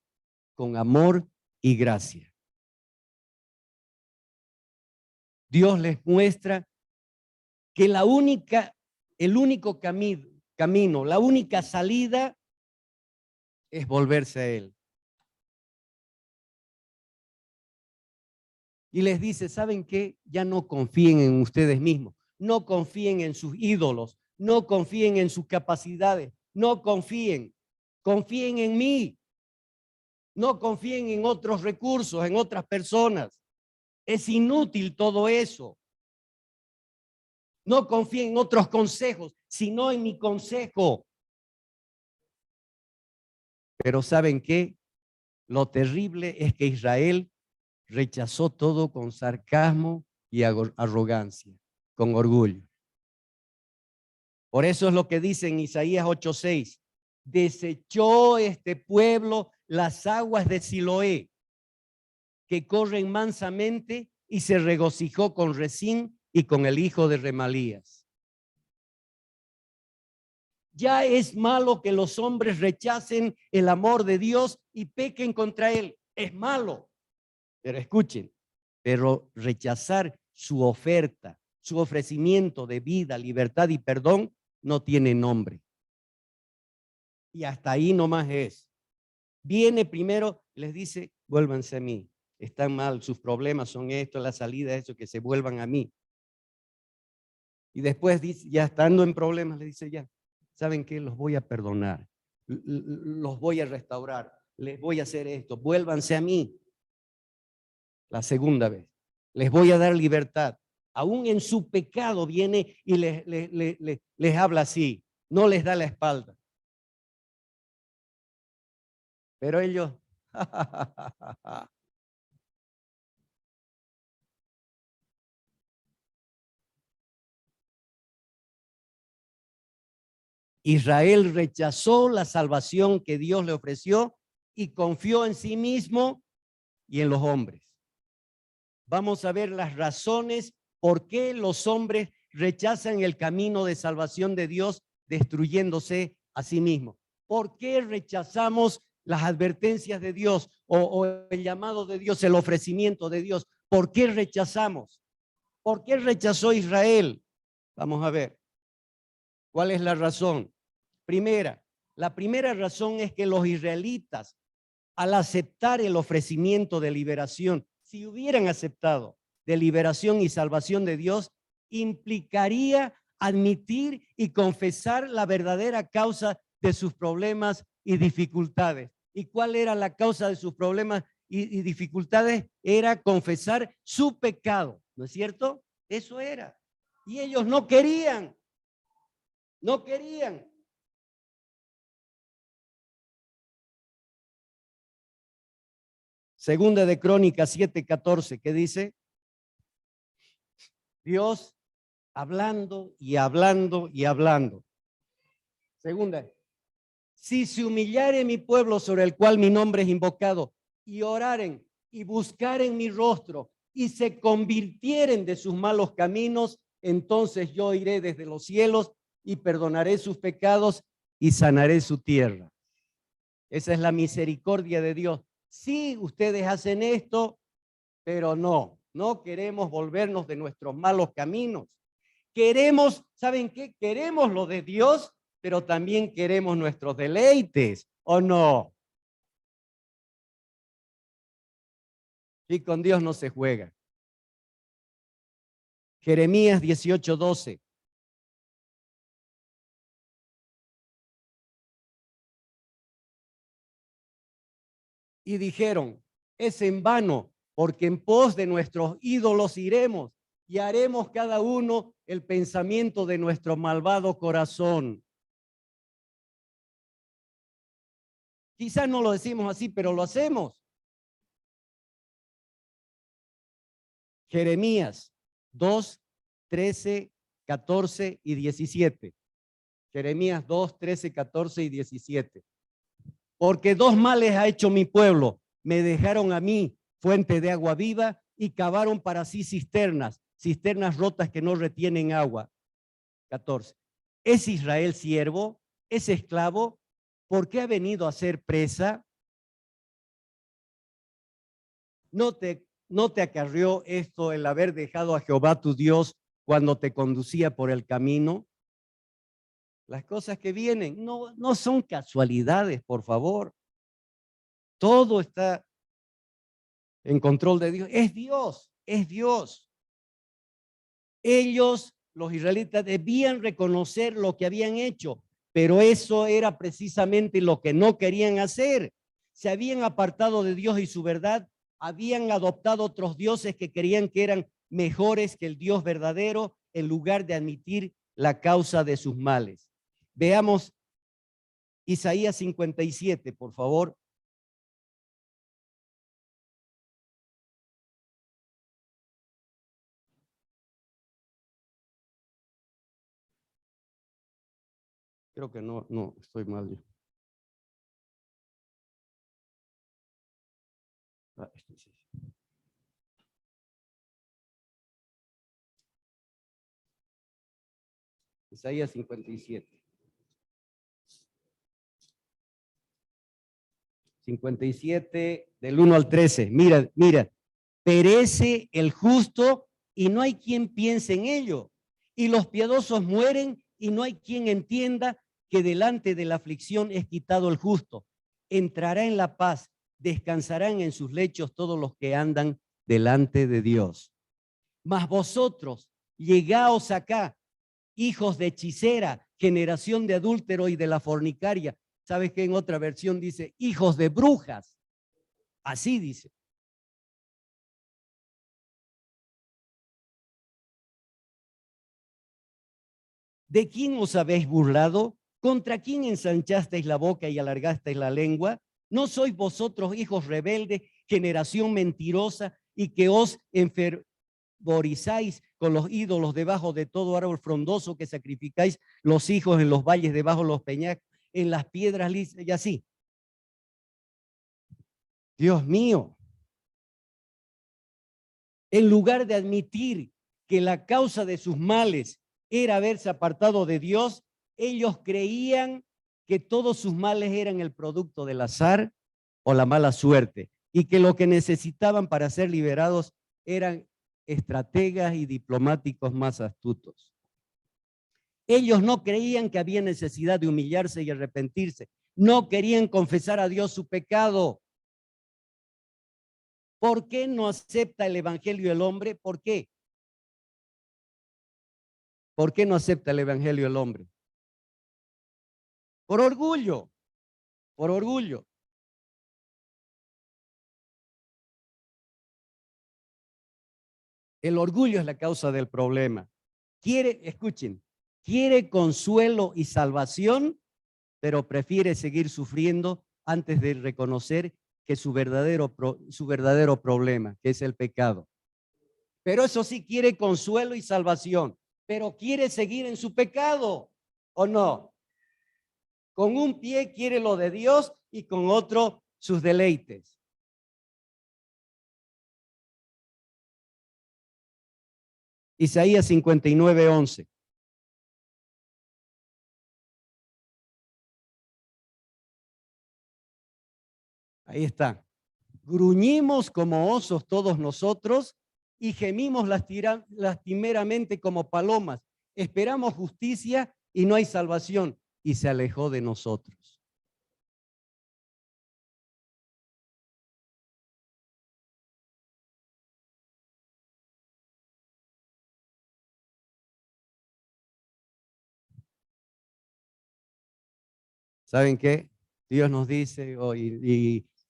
S1: con amor y gracia. Dios les muestra que el único camino, la única salida es volverse a Él. Y les dice, ¿saben qué? Ya no confíen en ustedes mismos, no confíen en sus ídolos, no confíen en sus capacidades, no confíen en mí, no confíen en otros recursos, en otras personas. Es inútil todo eso. No confíen en otros consejos, sino en mi consejo. Pero ¿saben qué? Lo terrible es que Israel rechazó todo con sarcasmo y arrogancia, con orgullo. Por eso es lo que dice en Isaías 8:6. Desechó este pueblo las aguas de Siloé, que corren mansamente, y se regocijó con Rezín y con el hijo de Remalías. Ya es malo que los hombres rechacen el amor de Dios y pequen contra Él. Es malo. Pero escuchen, pero rechazar su oferta, su ofrecimiento de vida, libertad y perdón no tiene nombre. Y hasta ahí nomás es. Viene primero, les dice, vuélvanse a mí. Están mal, sus problemas son esto, la salida es eso, que se vuelvan a mí. Y después dice, ya estando en problemas, le dice, ya, ¿saben qué? Los voy a perdonar, los voy a restaurar, les voy a hacer esto, vuélvanse a mí. La segunda vez, les voy a dar libertad. Aún en su pecado viene y les habla así, no les da la espalda. Pero ellos, Israel rechazó la salvación que Dios le ofreció y confió en sí mismo y en los hombres. Vamos a ver las razones por qué los hombres rechazan el camino de salvación de Dios, destruyéndose a sí mismos. ¿Por qué rechazamos las advertencias de Dios o el llamado de Dios, el ofrecimiento de Dios? ¿Por qué rechazamos? ¿Por qué rechazó Israel? Vamos a ver. ¿Cuál es la razón? La primera razón es que los israelitas, al aceptar el ofrecimiento de liberación, si hubieran aceptado de liberación y salvación de Dios, implicaría admitir y confesar la verdadera causa de sus problemas y dificultades. ¿Y cuál era la causa de sus problemas y dificultades? Era confesar su pecado, ¿no es cierto? Eso era. Y ellos no querían. No querían. Segunda de Crónicas 7:14, ¿qué dice? Dios hablando y hablando y hablando. Segunda, si se humillare mi pueblo sobre el cual mi nombre es invocado, y oraren y buscaren mi rostro, y se convirtieren de sus malos caminos, entonces yo iré desde los cielos y perdonaré sus pecados y sanaré su tierra. Esa es la misericordia de Dios. Sí, ustedes hacen esto, pero no queremos volvernos de nuestros malos caminos. Queremos, ¿saben qué? Queremos lo de Dios, pero también queremos nuestros deleites, ¿o no? Y con Dios no se juega. Jeremías 18:12. Y dijeron, es en vano, porque en pos de nuestros ídolos iremos y haremos cada uno el pensamiento de nuestro malvado corazón. Quizás no lo decimos así, pero lo hacemos. Jeremías 2, 13, 14 y 17. Jeremías 2, 13, 14 y 17. Porque dos males ha hecho mi pueblo. Me dejaron a mí fuente de agua viva y cavaron para sí cisternas, cisternas rotas que no retienen agua. 14. ¿Es Israel siervo? ¿Es esclavo? ¿Por qué ha venido a ser presa? ¿No te acarrió esto el haber dejado a Jehová tu Dios cuando te conducía por el camino? Las cosas que vienen no son casualidades, por favor. Todo está en control de Dios. Es Dios, es Dios. Ellos, los israelitas, debían reconocer lo que habían hecho, pero eso era precisamente lo que no querían hacer. Se habían apartado de Dios y su verdad, habían adoptado otros dioses que creían que eran mejores que el Dios verdadero en lugar de admitir la causa de sus males. Veamos Isaías 57, por favor. Creo que no, estoy mal yo. Isaías 57. 57 del 1 al 13. Mira, perece el justo y no hay quien piense en ello. Y los piadosos mueren y no hay quien entienda que delante de la aflicción es quitado el justo. Entrará en la paz, descansarán en sus lechos todos los que andan delante de Dios. Mas vosotros, llegaos acá, hijos de hechicera, generación de adúltero y de la fornicaria. ¿Sabes qué? En otra versión dice, hijos de brujas. Así dice. ¿De quién os habéis burlado? ¿Contra quién ensanchasteis la boca y alargasteis la lengua? ¿No sois vosotros hijos rebeldes, generación mentirosa, y que os enfervorizáis con los ídolos debajo de todo árbol frondoso, que sacrificáis los hijos en los valles, debajo de los peñascos, en las piedras lisas y así? Dios mío, en lugar de admitir que la causa de sus males era haberse apartado de Dios, ellos creían que todos sus males eran el producto del azar o la mala suerte y que lo que necesitaban para ser liberados eran estrategas y diplomáticos más astutos. Ellos no creían que había necesidad de humillarse y arrepentirse. No querían confesar a Dios su pecado. ¿Por qué no acepta el evangelio el hombre? ¿Por qué? ¿Por qué no acepta el evangelio el hombre? Por orgullo, por orgullo. El orgullo es la causa del problema.
S2: escuchen, quiere consuelo y salvación, pero prefiere seguir sufriendo antes de reconocer que su verdadero problema, que es el pecado. Pero eso sí, quiere consuelo y salvación, pero quiere seguir en su pecado, ¿o no? Con un pie quiere lo de Dios y con otro sus deleites. Isaías 59:11. Ahí está. Gruñimos como osos todos nosotros y gemimos lastimeramente como palomas. Esperamos justicia y no hay salvación, y se alejó de nosotros. ¿Saben qué? Dios nos dice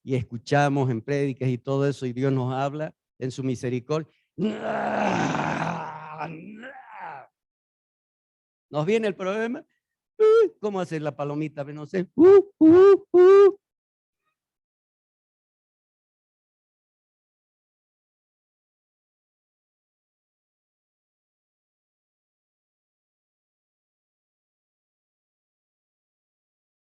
S2: y escuchamos en prédicas y todo eso, y Dios nos habla en su misericordia. Nos viene el problema. ¿Cómo hace la palomita? No sé.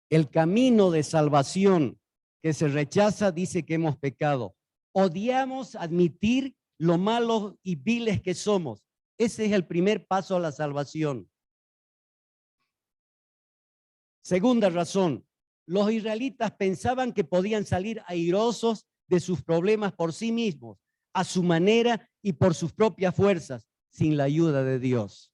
S2: El camino de salvación que se rechaza dice que hemos pecado. Odiamos admitir lo malos y viles que somos. Ese es el primer paso a la salvación. Segunda razón, los israelitas pensaban que podían salir airosos de sus problemas por sí mismos, a su manera y por sus propias fuerzas, sin la ayuda de Dios.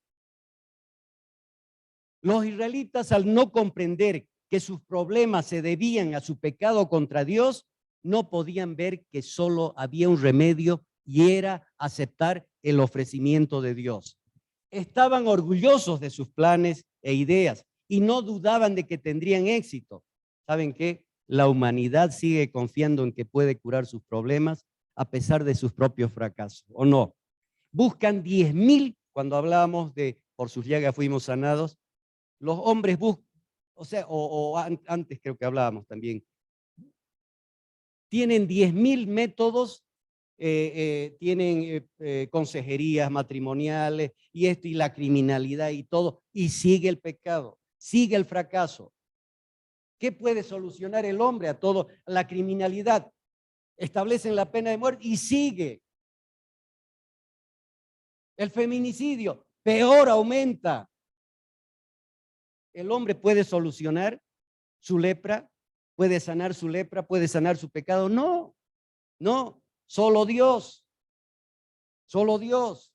S2: Los israelitas, al no comprender que sus problemas se debían a su pecado contra Dios, no podían ver que solo había un remedio y era aceptar el ofrecimiento de Dios. Estaban orgullosos de sus planes e ideas y no dudaban de que tendrían éxito. ¿Saben qué? La humanidad sigue confiando en que puede curar sus problemas a pesar de sus propios fracasos, ¿o no? Buscan 10.000, cuando hablábamos de por sus llagas fuimos sanados, los hombres buscan, antes creo que hablábamos también, tienen 10.000 métodos, tienen consejerías matrimoniales y esto y la criminalidad y todo, y sigue el pecado, sigue el fracaso. ¿Qué puede solucionar el hombre a todo? La criminalidad. Establecen la pena de muerte y sigue. El feminicidio, peor, aumenta. ¿El hombre puede solucionar su lepra? ¿Puede sanar su lepra? ¿Puede sanar su pecado? No, no, solo Dios. Solo Dios.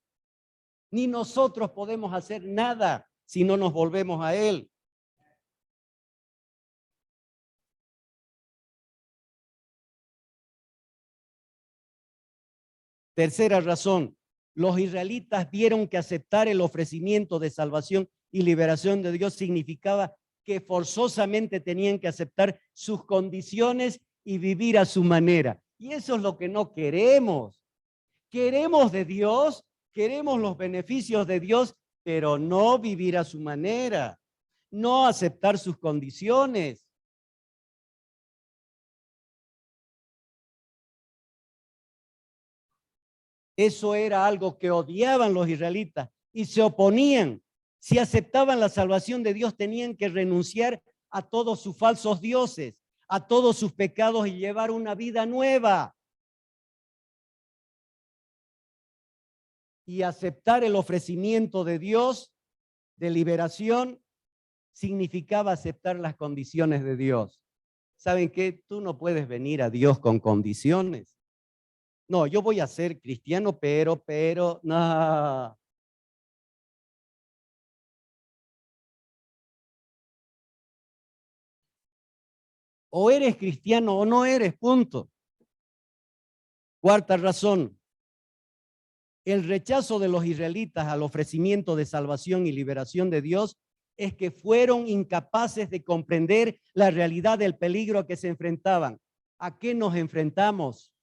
S2: Ni nosotros podemos hacer nada si no nos volvemos a Él. Tercera razón, los israelitas vieron que aceptar el ofrecimiento de salvación y liberación de Dios significaba que forzosamente tenían que aceptar sus condiciones y vivir a su manera. Y eso es lo que no queremos. Queremos de Dios, queremos los beneficios de Dios, pero no vivir a su manera, no aceptar sus condiciones. Eso era algo que odiaban los israelitas y se oponían. Si aceptaban la salvación de Dios, tenían que renunciar a todos sus falsos dioses, a todos sus pecados y llevar una vida nueva. Y aceptar el ofrecimiento de Dios de liberación significaba aceptar las condiciones de Dios. ¿Saben qué? Tú no puedes venir a Dios con condiciones. No, yo voy a ser cristiano, pero, no. O eres cristiano o no eres, punto. Cuarta razón, el rechazo de los israelitas al ofrecimiento de salvación y liberación de Dios es que fueron incapaces de comprender la realidad del peligro a que se enfrentaban. ¿A qué nos enfrentamos?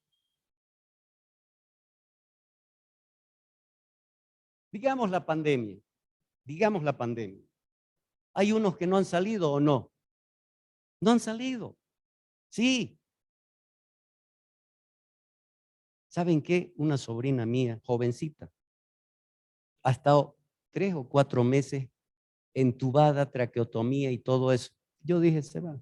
S2: Digamos la pandemia. digamos la pandemia. ¿Hay unos que no han salido o no? No han salido. Sí. ¿Saben qué? Una sobrina mía, jovencita, ha estado 3 o 4 meses entubada, traqueotomía y todo eso. Yo dije, se va.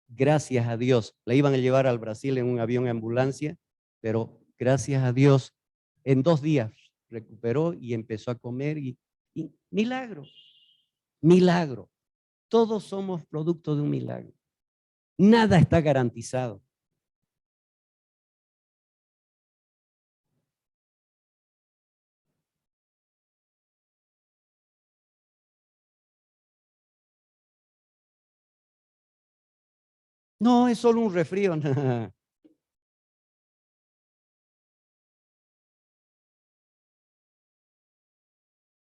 S2: Gracias a Dios. La iban a llevar al Brasil en un avión ambulancia, pero gracias a Dios, en 2 días recuperó y empezó a comer y milagro, milagro. Todos somos producto de un milagro. Nada está garantizado. No, es solo un resfrío.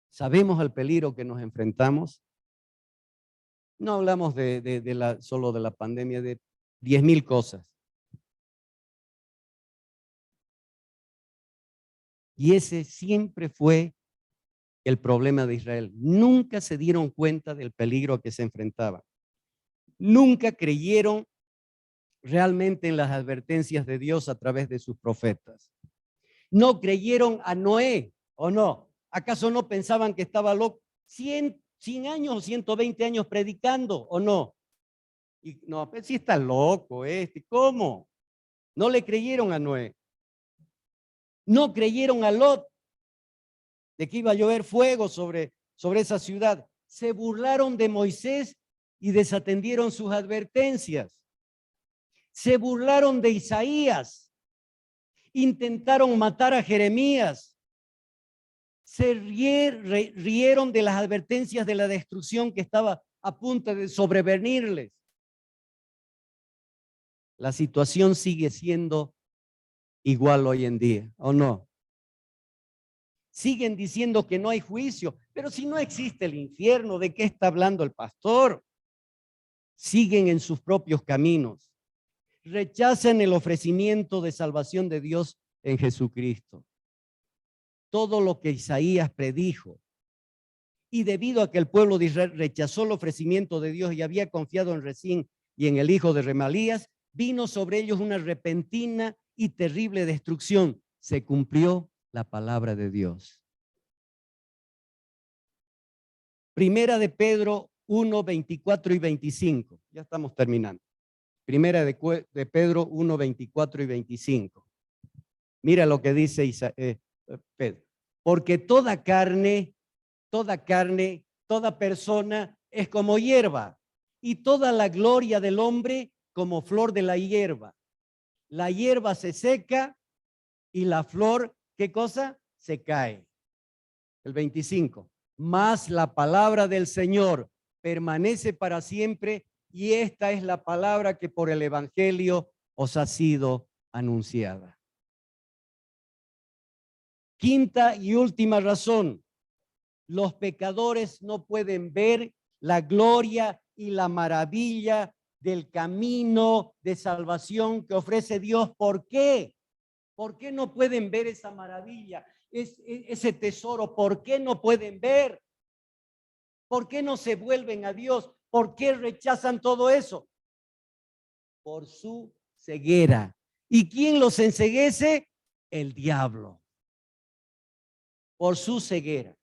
S2: Sabemos el peligro que nos enfrentamos. No hablamos solo de la pandemia, de 10.000 cosas. Y ese siempre fue el problema de Israel. Nunca se dieron cuenta del peligro a que se enfrentaban. Nunca creyeron realmente en las advertencias de Dios a través de sus profetas. No creyeron a Noé, ¿o no? ¿Acaso no pensaban que estaba loco? 100 años o 120 años predicando, ¿o no? Y no, pues sí está loco ¿cómo? No le creyeron a Noé. No creyeron a Lot, de que iba a llover fuego sobre esa ciudad. Se burlaron de Moisés y desatendieron sus advertencias. Se burlaron de Isaías. Intentaron matar a Jeremías. Se rieron de las advertencias de la destrucción que estaba a punto de sobrevenirles. La situación sigue siendo igual hoy en día, ¿o no? Siguen diciendo que no hay juicio, pero si no existe el infierno, ¿de qué está hablando el pastor? Siguen en sus propios caminos. Rechazan el ofrecimiento de salvación de Dios en Jesucristo. Todo lo que Isaías predijo. Y debido a que el pueblo de Israel rechazó el ofrecimiento de Dios y había confiado en Resín y en el hijo de Remalías, vino sobre ellos una repentina y terrible destrucción. Se cumplió la palabra de Dios. Primera de Pedro 1, 24 y 25. Ya estamos terminando. Primera de Pedro 1, 24 y 25. Mira lo que dice Pedro. Porque toda carne, toda persona es como hierba, y toda la gloria del hombre como flor de la hierba. La hierba se seca y la flor, ¿qué cosa? Se cae. El 25. Mas la palabra del Señor permanece para siempre, y esta es la palabra que por el evangelio os ha sido anunciada. Quinta y última razón. Los pecadores no pueden ver la gloria y la maravilla del camino de salvación que ofrece Dios. ¿Por qué? ¿Por qué no pueden ver esa maravilla, ese tesoro? ¿Por qué no pueden ver? ¿Por qué no se vuelven a Dios? ¿Por qué rechazan todo eso? Por su ceguera. ¿Y quién los enceguece? El diablo. Por su ceguera.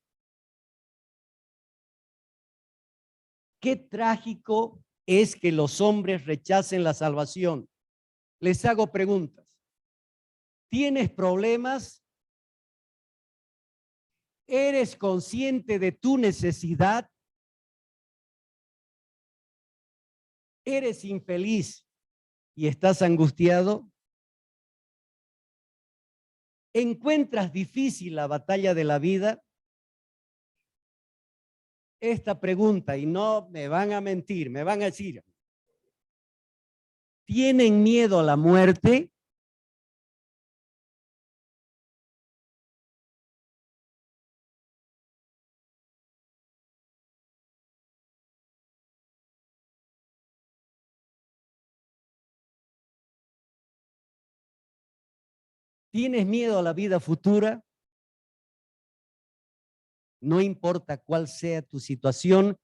S2: Qué trágico es que los hombres rechacen la salvación. Les hago preguntas. ¿Tienes problemas? ¿Eres consciente de tu necesidad? ¿Eres infeliz y estás angustiado? ¿Encuentras difícil la batalla de la vida? Esta pregunta, y no me van a mentir, me van a decir, ¿tienen miedo a la muerte? ¿Tienes miedo a la vida futura? No importa cuál sea tu situación,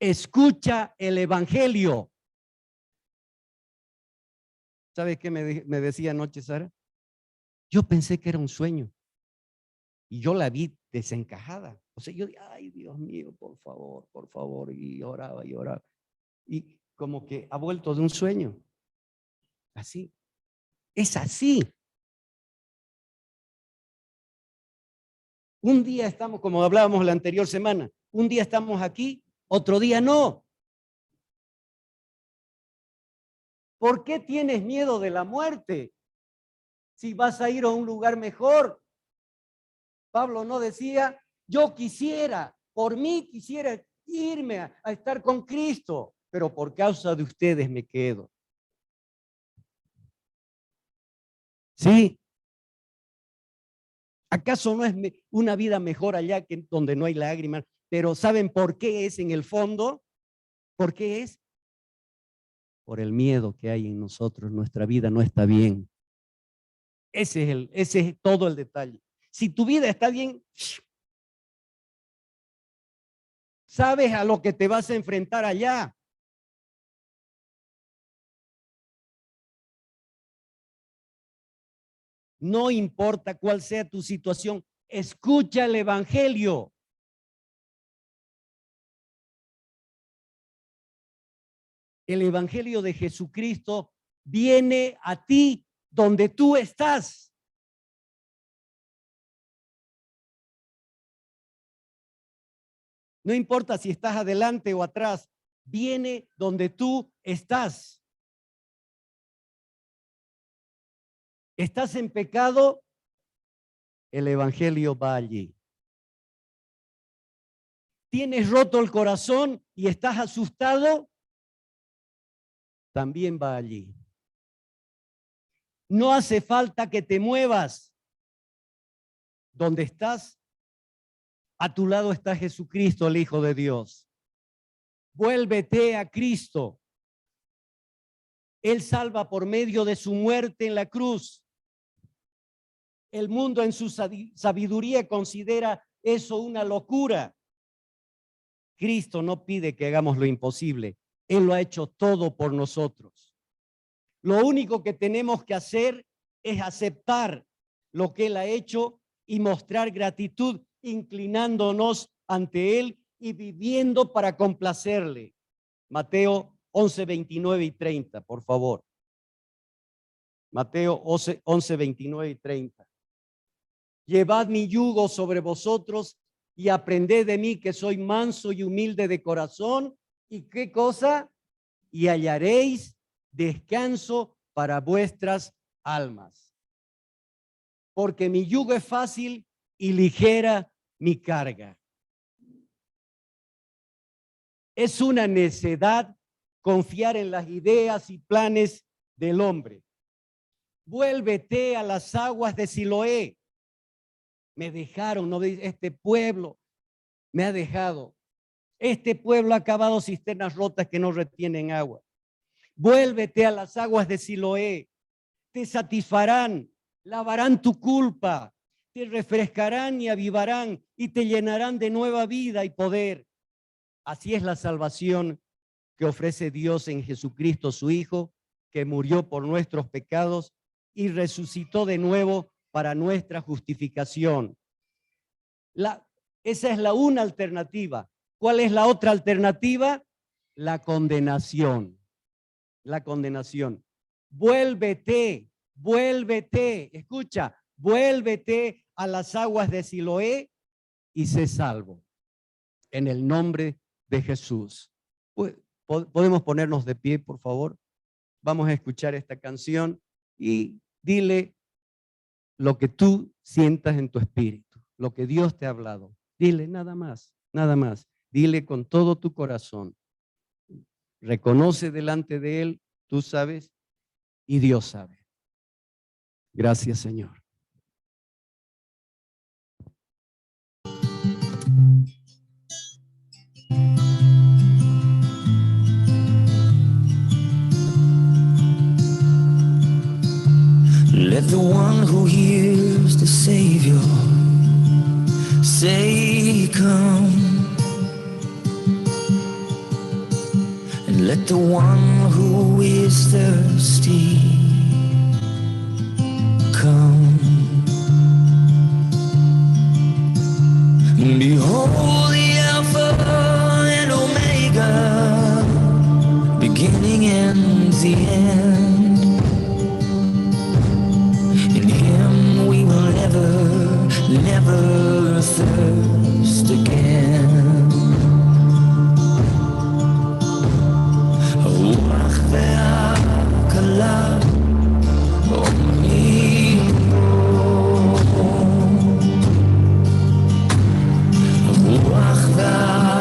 S2: escucha el evangelio. ¿Sabes qué me decía anoche Sara? Yo pensé que era un sueño y yo la vi desencajada. O sea, yo, ay, Dios mío, por favor, y oraba y oraba. Y como que ha vuelto de un sueño. Así. Es así. Un día estamos, como hablábamos la anterior semana, un día estamos aquí, otro día no. ¿Por qué tienes miedo de la muerte? Si vas a ir a un lugar mejor. Pablo no decía, yo quisiera, por mí quisiera irme a estar con Cristo, pero por causa de ustedes me quedo. ¿Sí? ¿Acaso no es una vida mejor allá que donde no hay lágrimas? Pero ¿saben por qué es en el fondo? ¿Por qué es? Por el miedo que hay en nosotros. Nuestra vida no está bien. Ese es todo el detalle. Si tu vida está bien, sabes a lo que te vas a enfrentar allá. No importa cuál sea tu situación, escucha el evangelio. El evangelio de Jesucristo viene a ti donde tú estás. No importa si estás adelante o atrás, viene donde tú estás. ¿Estás en pecado? El evangelio va allí. ¿Tienes roto el corazón y estás asustado? También va allí. No hace falta que te muevas. Donde estás, a tu lado está Jesucristo, el Hijo de Dios. Vuélvete a Cristo. Él salva por medio de su muerte en la cruz. El mundo en su sabiduría considera eso una locura. Cristo no pide que hagamos lo imposible. Él lo ha hecho todo por nosotros. Lo único que tenemos que hacer es aceptar lo que Él ha hecho y mostrar gratitud, inclinándonos ante Él y viviendo para complacerle. Mateo 11, 29 y 30, por favor. Mateo 11, 29 y 30. Llevad mi yugo sobre vosotros y aprended de mí que soy manso y humilde de corazón. ¿Y qué cosa? Y hallaréis descanso para vuestras almas. Porque mi yugo es fácil y ligera mi carga. Es una necedad confiar en las ideas y planes del hombre. Vuélvete a las aguas de Siloé. Me dejaron, no, este pueblo me ha dejado. Este pueblo ha cavado cisternas rotas que no retienen agua. Vuélvete a las aguas de Siloé. Te satisfarán, lavarán tu culpa, te refrescarán y avivarán y te llenarán de nueva vida y poder. Así es la salvación que ofrece Dios en Jesucristo, su Hijo, que murió por nuestros pecados y resucitó de nuevo para nuestra justificación. Esa es la una alternativa. ¿Cuál es la otra alternativa? La condenación. La condenación. Vuélvete, escucha, vuélvete a las aguas de Siloé y sé salvo. En el nombre de Jesús. ¿Podemos ponernos de pie, por favor? Vamos a escuchar esta canción y dile lo que tú sientas en tu espíritu, lo que Dios te ha hablado. Dile nada más, nada más. Dile con todo tu corazón. Reconoce delante de Él, tú sabes y Dios sabe. Gracias, Señor.
S3: Let the one who hears the Savior Say come, and let the one who is thirsty come. Behold the Alpha and Omega, beginning and the end. In Him we will never thirst again. Ruach ve'akala omni Ruach ve'akala.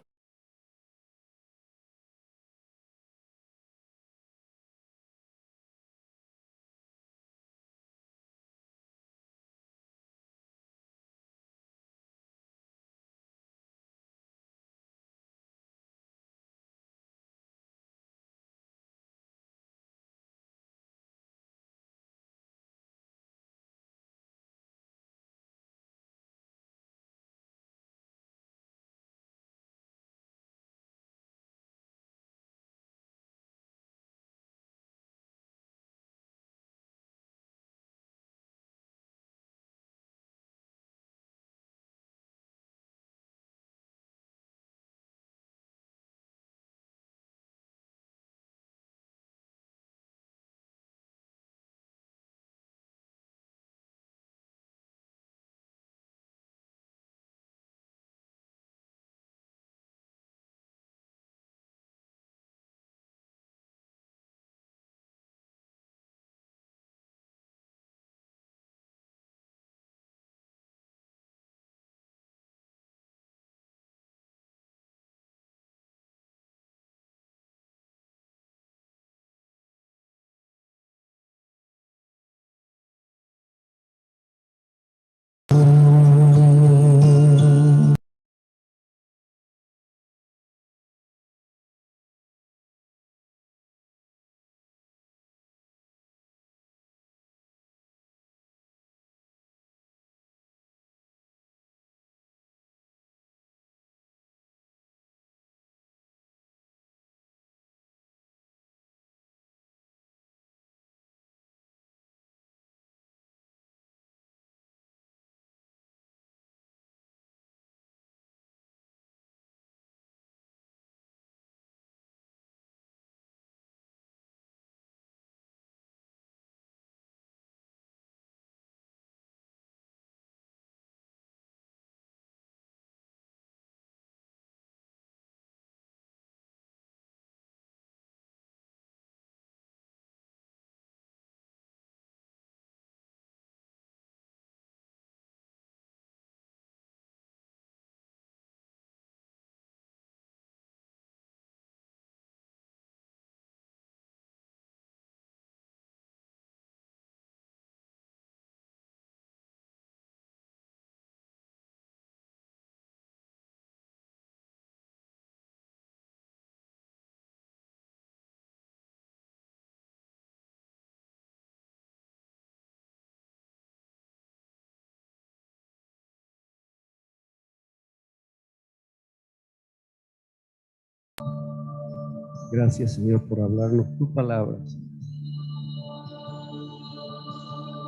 S1: Gracias, Señor, por hablarnos tu palabra.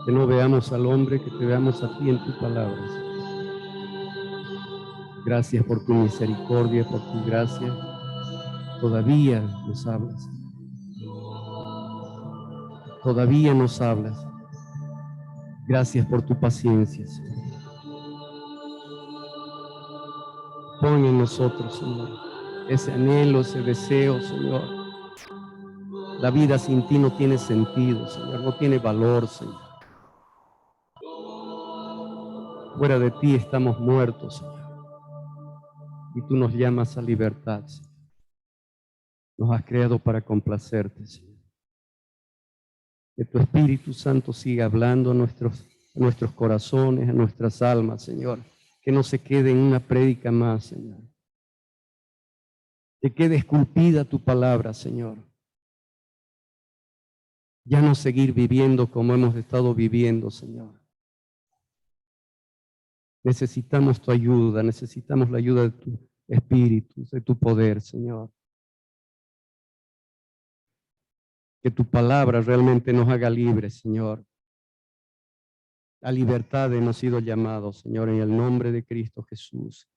S1: Que no veamos al hombre, que te veamos a ti en tu palabra. Gracias por tu misericordia, por tu gracia. Todavía nos hablas. Todavía nos hablas. Gracias por tu paciencia, Señor. Pon en nosotros, Señor, ese anhelo, ese deseo, Señor. La vida sin ti no tiene sentido, Señor, no tiene valor, Señor. Fuera de ti estamos muertos, Señor. Y tú nos llamas a libertad, Señor. Nos has creado para complacerte, Señor. Que tu Espíritu Santo siga hablando a nuestros corazones, a nuestras almas, Señor. Que no se quede en una prédica más, Señor. Que quede esculpida tu palabra, Señor. Ya no seguir viviendo como hemos estado viviendo, Señor. Necesitamos tu ayuda, necesitamos la ayuda de tu espíritu, de tu poder, Señor. Que tu palabra realmente nos haga libres, Señor. A libertad hemos sido llamados, Señor, en el nombre de Cristo Jesús.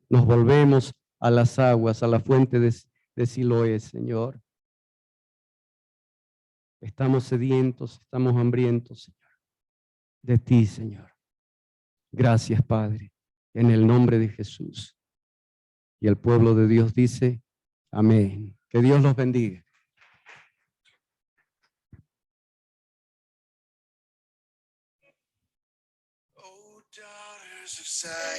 S1: Nos volvemos a las aguas, a la fuente de Siloé, Señor. Estamos sedientos, estamos hambrientos, Señor, de ti, Señor. Gracias, Padre, en el nombre de Jesús. Y el pueblo de Dios dice, amén. Que Dios los bendiga.
S4: Oh, daughters of Zion.